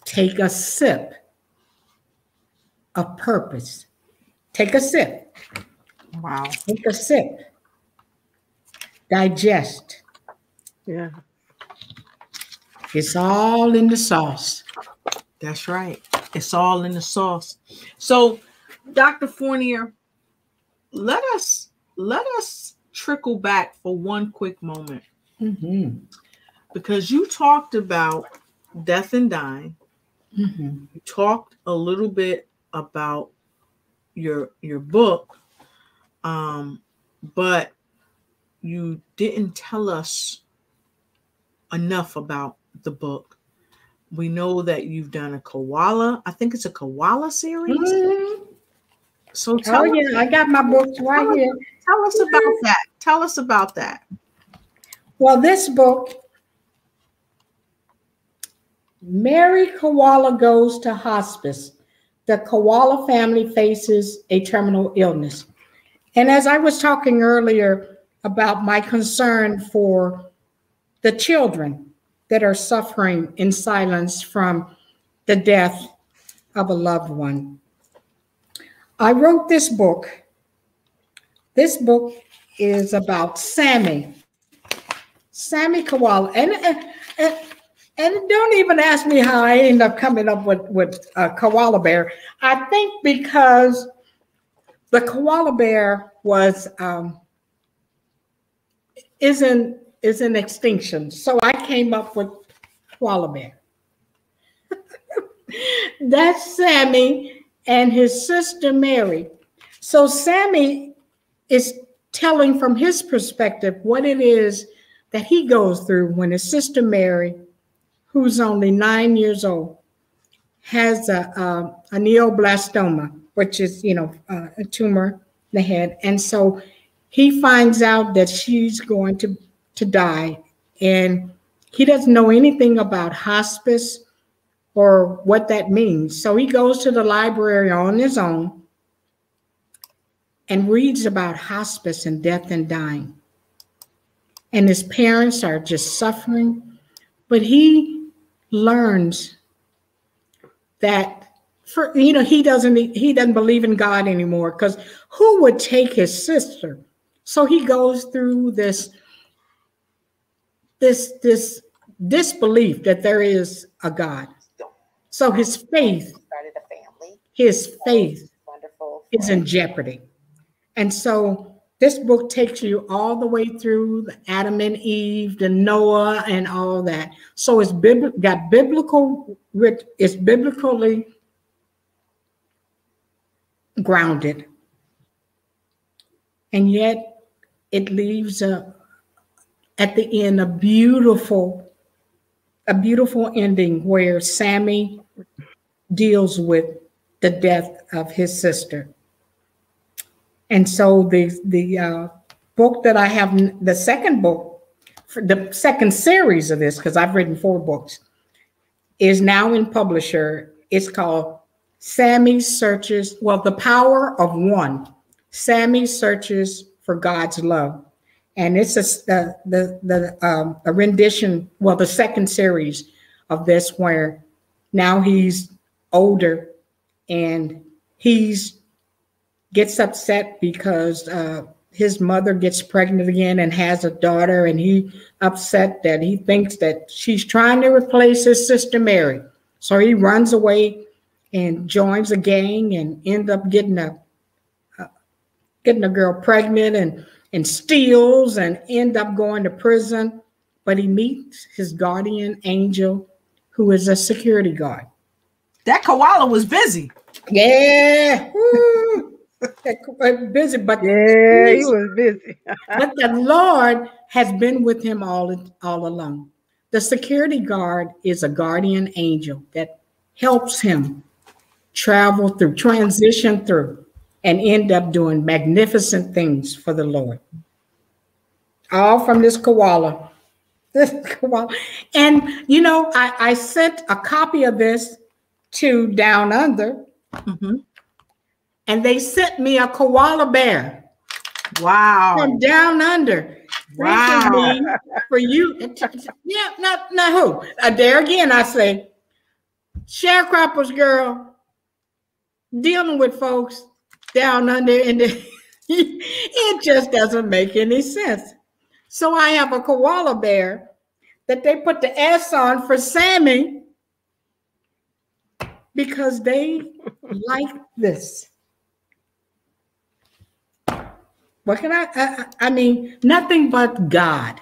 Take a sip of purpose. Take a sip. Wow. Take a sip. Digest. Yeah. It's all in the sauce. That's right. It's all in the sauce. So, Dr. Fournier, let us trickle back for one quick moment. Because you talked about death and dying. You talked a little bit about your book, but you didn't tell us enough about the book. We know that you've done a koala. I think it's a koala series. So tell us, I got my books right here. Tell us about that. Tell us about that. Well, this book, Mary Koala Goes to Hospice. The koala family faces a terminal illness. And as I was talking earlier about my concern for the children that are suffering in silence from the death of a loved one, I wrote this book. This book is about Sammy Koala. And don't even ask me how I ended up coming up with a koala bear. I think because the koala bear is in extinction. So I came up with koala bear. That's Sammy and his sister Mary. So Sammy is telling from his perspective what it is that he goes through when his sister Mary, who's only 9 years old, has a neoblastoma, which is, a tumor in the head. And so he finds out that she's going to die, and he doesn't know anything about hospice or what that means. So he goes to the library on his own and reads about hospice and death and dying. And his parents are just suffering, but he learns that he doesn't believe in God anymore, because who would take his sister? So he goes through this disbelief that there is a God. So his faith is in jeopardy. And so this book takes you all the way through the Adam and Eve, the Noah, and all that. So it's it's biblically grounded, and yet it leaves at the end a beautiful ending where Sammy deals with the death of his sister. And so the book that I have, the second book, the second series of this, because I've written 4 books, is now in publisher. It's called Sammy Searches, The Power of One. Sammy Searches for God's Love. And it's a rendition, the second series of this, where now he's older and gets upset because his mother gets pregnant again and has a daughter, and he upset that he thinks that she's trying to replace his sister Mary. So he runs away and joins a gang and end up getting a girl pregnant and steals and end up going to prison. But he meets his guardian angel, who is a security guard. That koala was busy. Yeah. busy, but Yeah, he was busy. but the Lord has been with him all along. The security guard is a guardian angel that helps him travel through, transition through, and end up doing magnificent things for the Lord. All from this koala. This koala. And, you know, I sent a copy of this to Down Under, and they sent me a koala bear. Wow. From Down Under. Wow. Me for you. Yeah, not who? There again, I say, sharecroppers, girl, dealing with folks down under, and it just doesn't make any sense. So I have a koala bear that they put the S on for Sammy because they like this. What can I mean, nothing but God.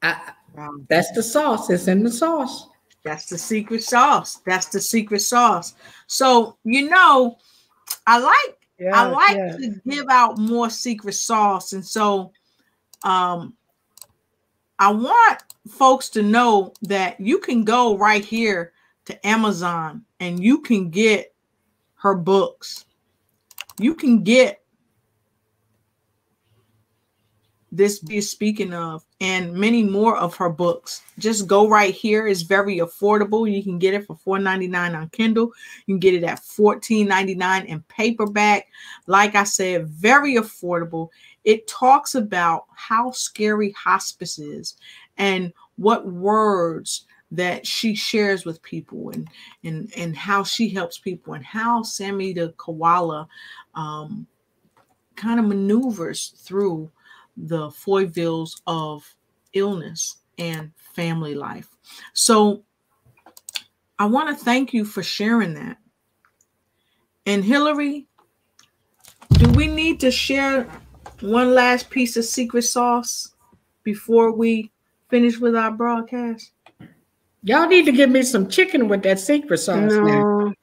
That's the sauce. It's in the sauce. That's the secret sauce. That's the secret sauce. So, you know, I like to give out more secret sauce. And so I want folks to know that you can go right here to Amazon and you can get her books. You can get this be speaking of and many more of her books. Just go right here. It's very affordable. You can get it for $4.99 on Kindle. You can get it at $14.99 in paperback. Like I said, very affordable. It talks about how scary hospice is and what words that she shares with people and how she helps people and how Sammy the koala kind of maneuvers through the foibles of illness and family life. So I want to thank you for sharing that. And Hillary, do we need to share one last piece of secret sauce before we finish with our broadcast? Y'all need to give me some chicken with that secret sauce now.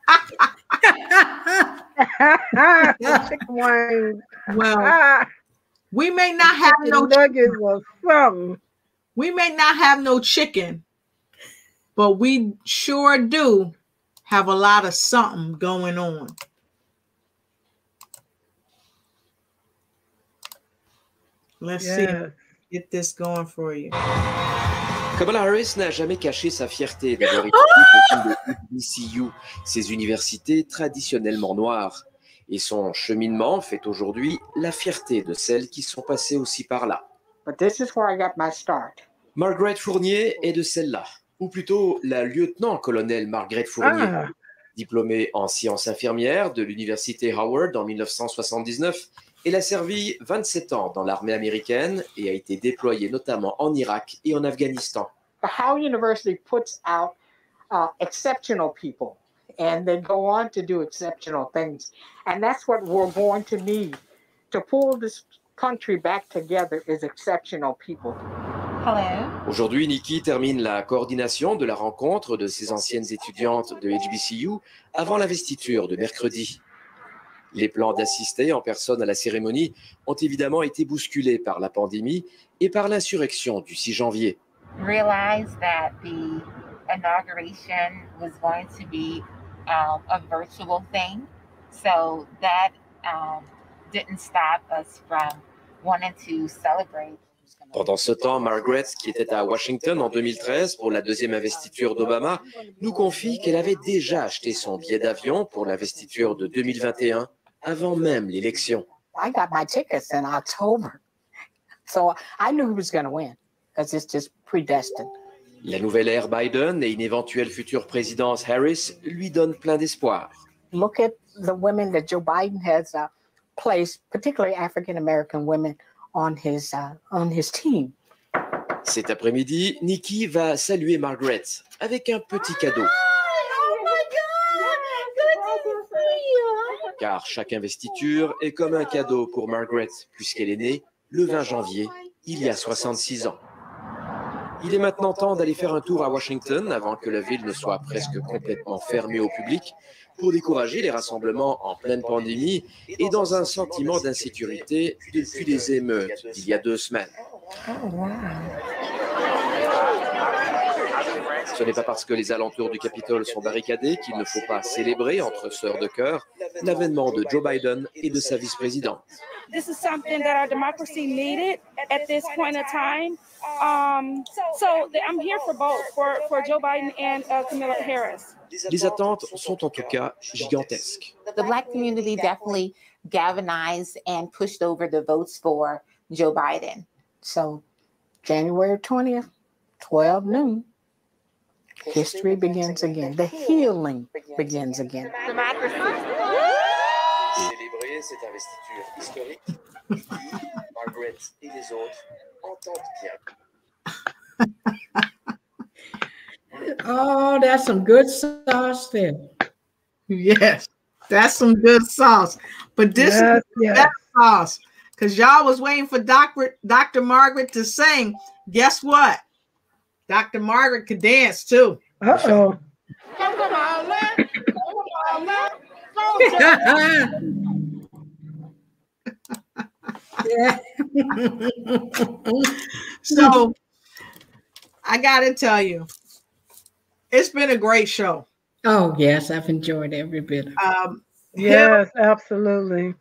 Chicken wings. Well, we may not have no nuggets or something. We may not have no chicken, but we sure do have a lot of something going on. Let's see. Get this going for you. Kamala Harris n'a jamais caché sa fierté d'avoir étudié au sein de HBCU, ces universités traditionnellement noires. Et son cheminement fait aujourd'hui la fierté de celles qui sont passées aussi par là. But this is where I got my start. Margaret Fournier est de celle-là, ou plutôt la lieutenant-colonel Margaret Fournier, diplômée en sciences infirmières de l'université Howard en 1979. Elle a servi 27 ans dans l'armée américaine et a été déployée notamment en Irak et en Afghanistan. The Howard University puts out exceptional people. And they go on to do exceptional things. And that's what we're going to need to pull this country back together is exceptional people. Hello. Aujourd'hui, Nikki termine la coordination de la rencontre de ses anciennes étudiantes de HBCU avant l'investiture de mercredi. Les plans d'assister en personne à la cérémonie ont évidemment été bousculés par la pandémie et par l'insurrection du 6 janvier. Realized that the inauguration was going to be a virtual thing, so that didn't stop us from wanting to celebrate. Pendant ce temps, Margaret, qui était à Washington en 2013 pour la deuxième investiture d'Obama, nous confie qu'elle avait déjà acheté son billet d'avion pour l'investiture de 2021 avant même l'élection. I got my tickets in October, so I knew he was going to win because it's just predestined. La nouvelle ère Biden et une éventuelle future présidence Harris lui donnent plein d'espoir. Look at the women that Joe Biden has placed, particularly African-American women, on his team. Cet après-midi, Nikki va saluer Margaret avec un petit cadeau. Oh my God! Good to see you! Car chaque investiture est comme un cadeau pour Margaret, puisqu'elle est née le 20 janvier, il y a 66 ans. Il est maintenant temps d'aller faire un tour à Washington avant que la ville ne soit presque complètement fermée au public pour décourager les rassemblements en pleine pandémie et dans un sentiment d'insécurité depuis les émeutes d'il y a 2 semaines. Oh, wow. Ce n'est pas parce que les alentours du Capitole sont barricadés qu'il ne faut pas célébrer entre sœurs de cœur l'avènement de Joe Biden et de sa vice-présidente. This is something that our democracy needed at this point in time. So I'm here for both, for Joe Biden and Kamala Harris. Les attentes sont en tout cas gigantesques. The Black community definitely galvanized and pushed over the votes for Joe Biden. So January 20th, 12 noon, history begins again. The healing begins again. Célébrer cette investiture historique, Margaret et les autres entendent bien. Oh, that's some good sauce there. Yes, that's some good sauce. But this is the best sauce. Because y'all was waiting for Dr. Margaret to sing. Guess what? Dr. Margaret could dance too. Uh-oh. So I gotta tell you, it's been a great show. Oh yes, I've enjoyed every bit of it. Yes, absolutely.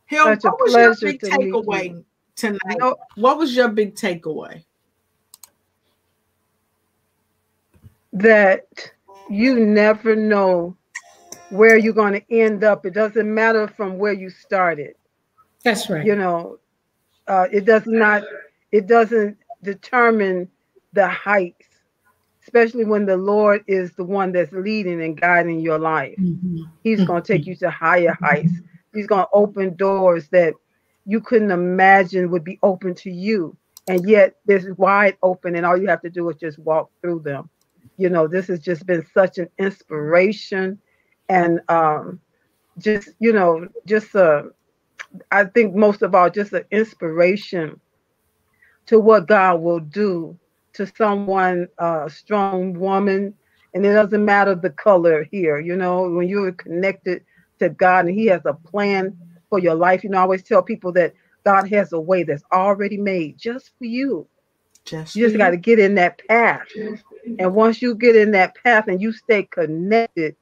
Hill, Such a what was your pleasure big to meet you. takeaway tonight? What was your big takeaway? That you never know where you're going to end up. It doesn't matter from where you started. That's right. You know, it doesn't determine the heights, especially when the Lord is the one that's leading and guiding your life. Mhm. He's going to take you to higher heights. He's going to open doors that you couldn't imagine would be open to you. And yet it's wide open and all you have to do is just walk through them. You know, this has just been such an inspiration and I think most of all, just an inspiration to what God will do to someone, a strong woman. And it doesn't matter the color here, you know, when you're connected to God and He has a plan for your life. You know, I always tell people that God has a way that's already made just for you. You just got to get in that path. And once you get in that path and you stay connected,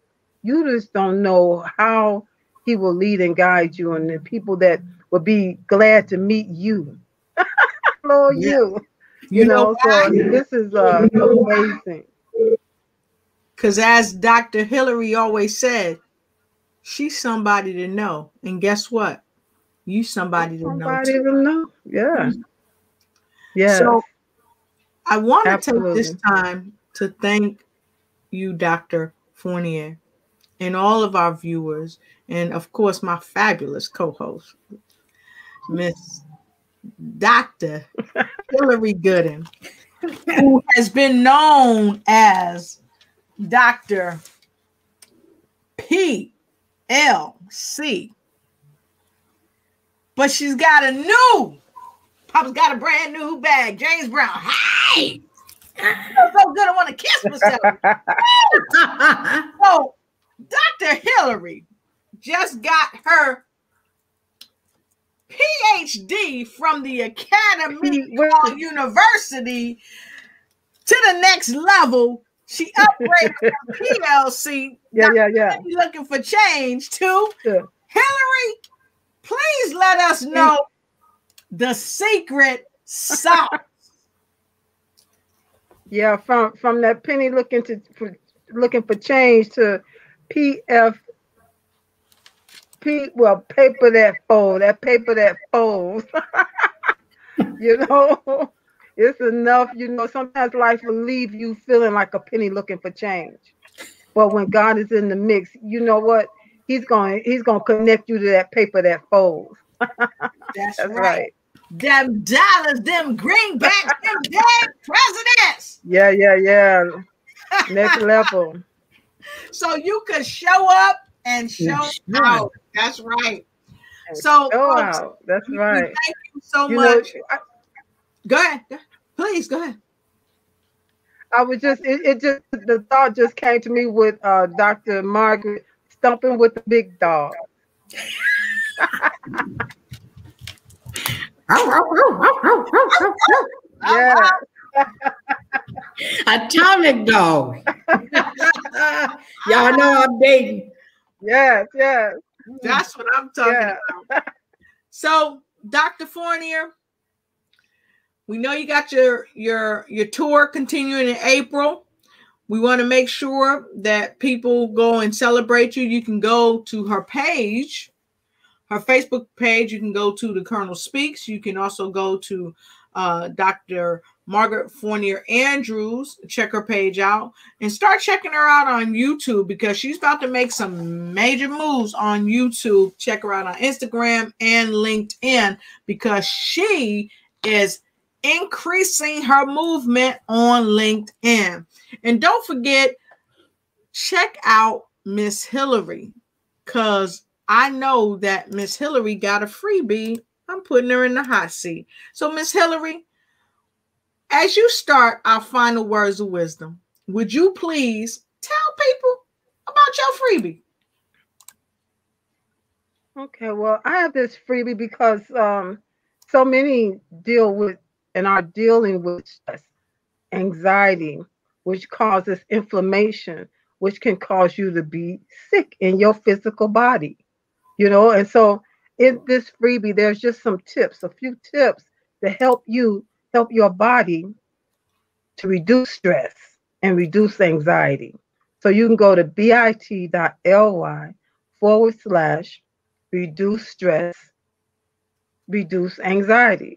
you just don't know how He will lead and guide you, and the people that will be glad to meet you. Lord, you know, so this is amazing. Because as Dr. Hillary always said, she's somebody to know. And guess what? You somebody to know. Somebody to know. Yeah. Yeah. So I want to take this time to thank you, Dr. Fournier, and all of our viewers, and of course, my fabulous co-host, Miss Dr. Hillary Gooden, who has been known as Dr. PLC. But she's got Papa's got a brand new bag. James Brown. Hey! I feel so good. I want to kiss myself. So, Dr. Hillary just got her PhD from the Academy University to the next level. She upgraded from PLC. Looking for change to Hillary. Please let us know the secret sauce. Yeah, from that penny looking for change to paper that folds. You know, it's enough. You know, sometimes life will leave you feeling like a penny looking for change. But when God is in the mix, you know what? He's going to connect you to that paper that folds. That's right. Them dollars, them greenbacks, them dead presidents. Yeah. Next level. So you could show up and show out. That's right. So that's right. Thank you so much. Go ahead. Please go ahead. I was just it just the thought just came to me with Dr. Margaret stumping with the big dog. Yeah. Atomic dog. Y'all know I'm dating. Yes, yes. That's what I'm talking about. So, Dr. Fournier, we know you got your tour continuing in April. We want to make sure that people go and celebrate you. You can go to her page, her Facebook page. You can go to The Colonel Speaks. You can also go to Dr. Margaret Fournier Andrews. Check her page out and start checking her out on YouTube because she's about to make some major moves on YouTube. Check her out on Instagram and LinkedIn because she is increasing her movement on LinkedIn. And don't forget, check out Miss Hillary because I know that Miss Hillary got a freebie. I'm putting her in the hot seat. So, Miss Hillary, as you start our final words of wisdom, would you please tell people about your freebie? Okay, well, I have this freebie because so many deal with and are dealing with stress, anxiety, which causes inflammation, which can cause you to be sick in your physical body. And so in this freebie, there's just some tips, a few tips to help your body to reduce stress and reduce anxiety. So you can go to bit.ly/reduce stress, reduce anxiety.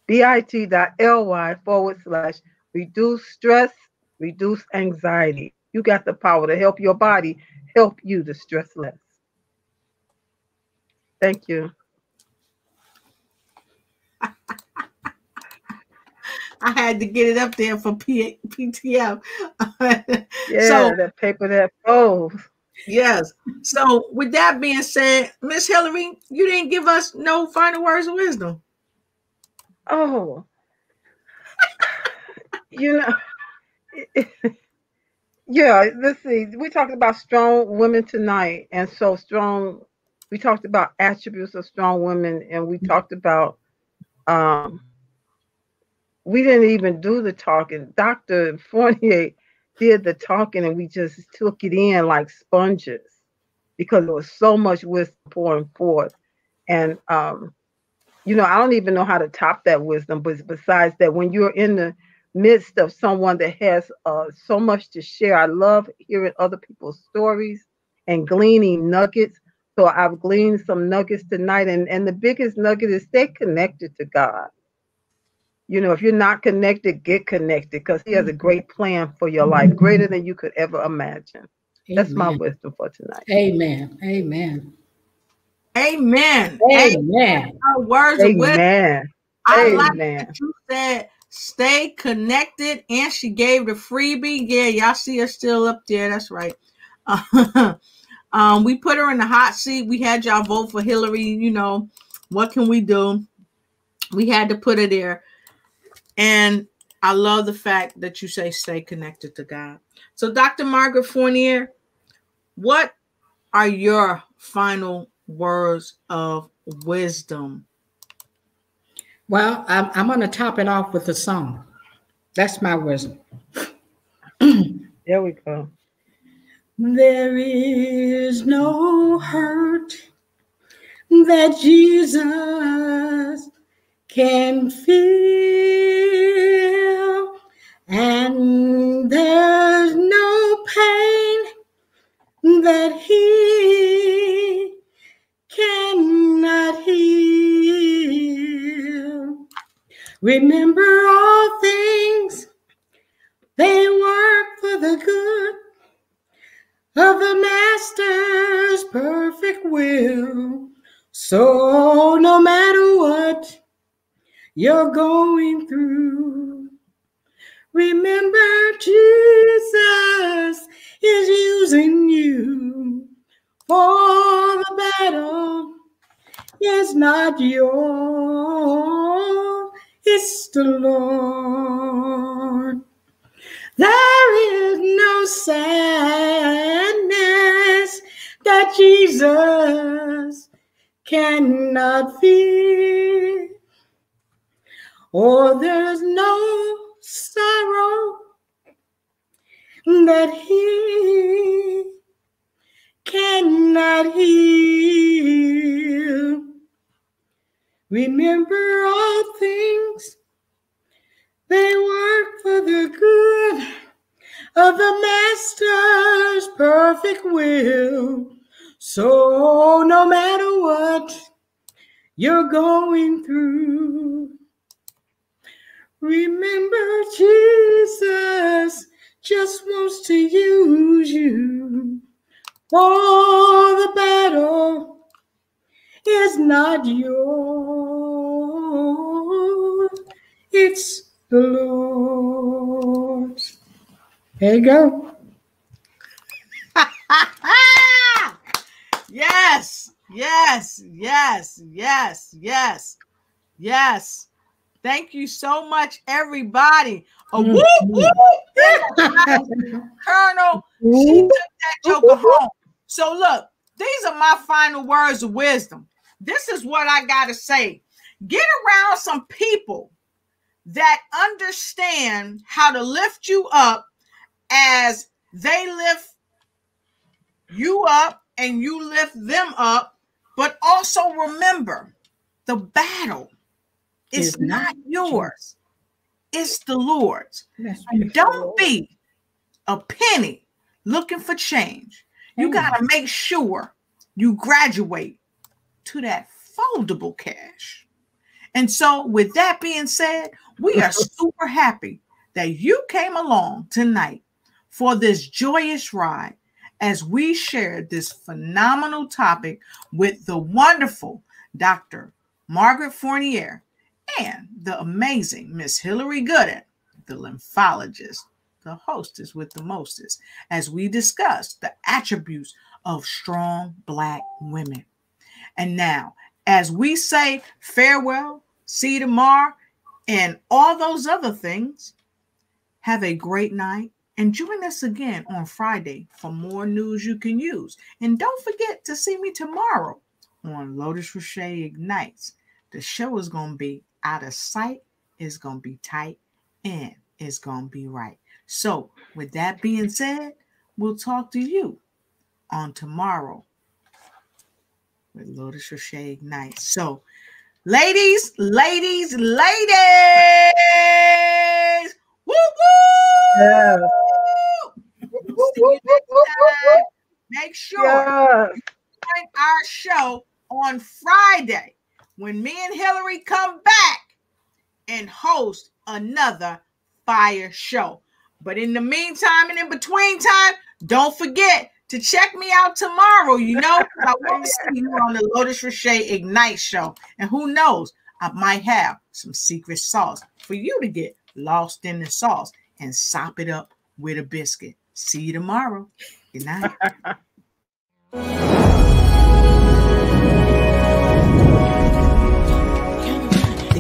bit.ly/reduce stress, reduce anxiety. You got the power to help your body, help you to stress less. Thank you. I had to get it up there for PTF. Yeah, so, that paper that folds. Yes. So with that being said, Miss Hillary, you didn't give us no final words of wisdom. Oh, yeah, let's see. We talked about strong women tonight. And so we talked about attributes of strong women, and we talked about we didn't even do the talking. Dr. Fournier did the talking, and we just took it in like sponges because there was so much wisdom pouring forth. And, I don't even know how to top that wisdom. But besides that, when you're in the midst of someone that has so much to share, I love hearing other people's stories and gleaning nuggets. So I've gleaned some nuggets tonight. And the biggest nugget is stay connected to God. If you're not connected, get connected because He has a great plan for your life, greater than you could ever imagine. Amen. That's my wisdom for tonight. Amen. Amen. Amen. Amen. Our words of wisdom. I like that you said stay connected, and she gave the freebie. Yeah, y'all see her still up there. That's right. We put her in the hot seat. We had y'all vote for Hillary. What can we do? We had to put her there. And I love the fact that you say stay connected to God. So, Dr. Margaret Fournier, what are your final words of wisdom? Well, I'm going to top it off with a song. That's my wisdom. There we go. There is no hurt that Jesus can feel, and there's no pain that He cannot heal. Remember, all things, they work for the good of the Master's perfect will. So no matter what you're going through, remember Jesus is using you, for the battle is not yours, it's the Lord. There is no sadness that Jesus cannot feel. Oh, there's no sorrow that he cannot heal. Remember all things, they work for the good of the Master's perfect will. So no matter what you're going through, remember Jesus just wants to use you. For the battle is not yours, it's the Lord's. There you go. Yes, yes, yes, yes, yes, yes. Thank you so much, everybody. A whoop, whoop. Colonel, she took that joker home. So look, these are my final words of wisdom. This is what I got to say. Get around some people that understand how to lift you up as they lift you up and you lift them up. But also remember, the battle is not yours. It's the Lord's. And don't be a penny looking for change. You got to make sure you graduate to that foldable cash. And so with that being said, we are super happy that you came along tonight for this joyous ride as we shared this phenomenal topic with the wonderful Dr. Margaret Fournier and the amazing Miss Hillary Gooden, the lymphologist, the hostess with the mostest, as we discussed the attributes of strong Black women. And now, as we say farewell, see you tomorrow, and all those other things, have a great night. And join us again on Friday for more news you can use. And don't forget to see me tomorrow on Lotus Roche Ignites. The show is going to be out of sight, it's going to be tight, and it's going to be right. So with that being said, we'll talk to you on tomorrow with Lotus Roche Ignites. So ladies, ladies, ladies, woo woo! Yeah. See you next time. Make sure you join our show on Friday when me and Hillary come back and host another fire show. But in the meantime and in between time, don't forget to check me out tomorrow. You know, I want to see you on the Lotus Roche Ignite show. And who knows, I might have some secret sauce for you to get lost in the sauce and sop it up with a biscuit. See you tomorrow. Good night.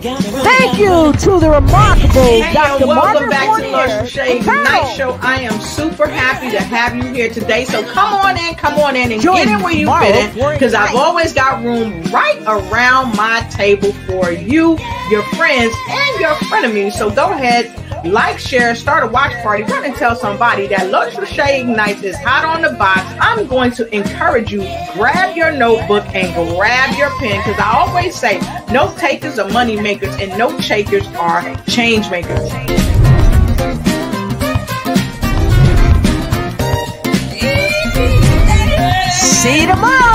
Thank you to the remarkable Dr. Welcome Margaret back to the Lotus Fournier. Roche Ignite show. I am super happy to have you here today. So come on in, and get in where you fit in, because I've always got room right around my table for you, your friends, and your frenemies. So go ahead, like, share, start a watch party, run and tell somebody that Lotus Roche Ignites is hot on the box. I'm going to encourage you, grab your notebook and grab your pen, because I always say note takers are money makers and note takers are change makers. See you tomorrow.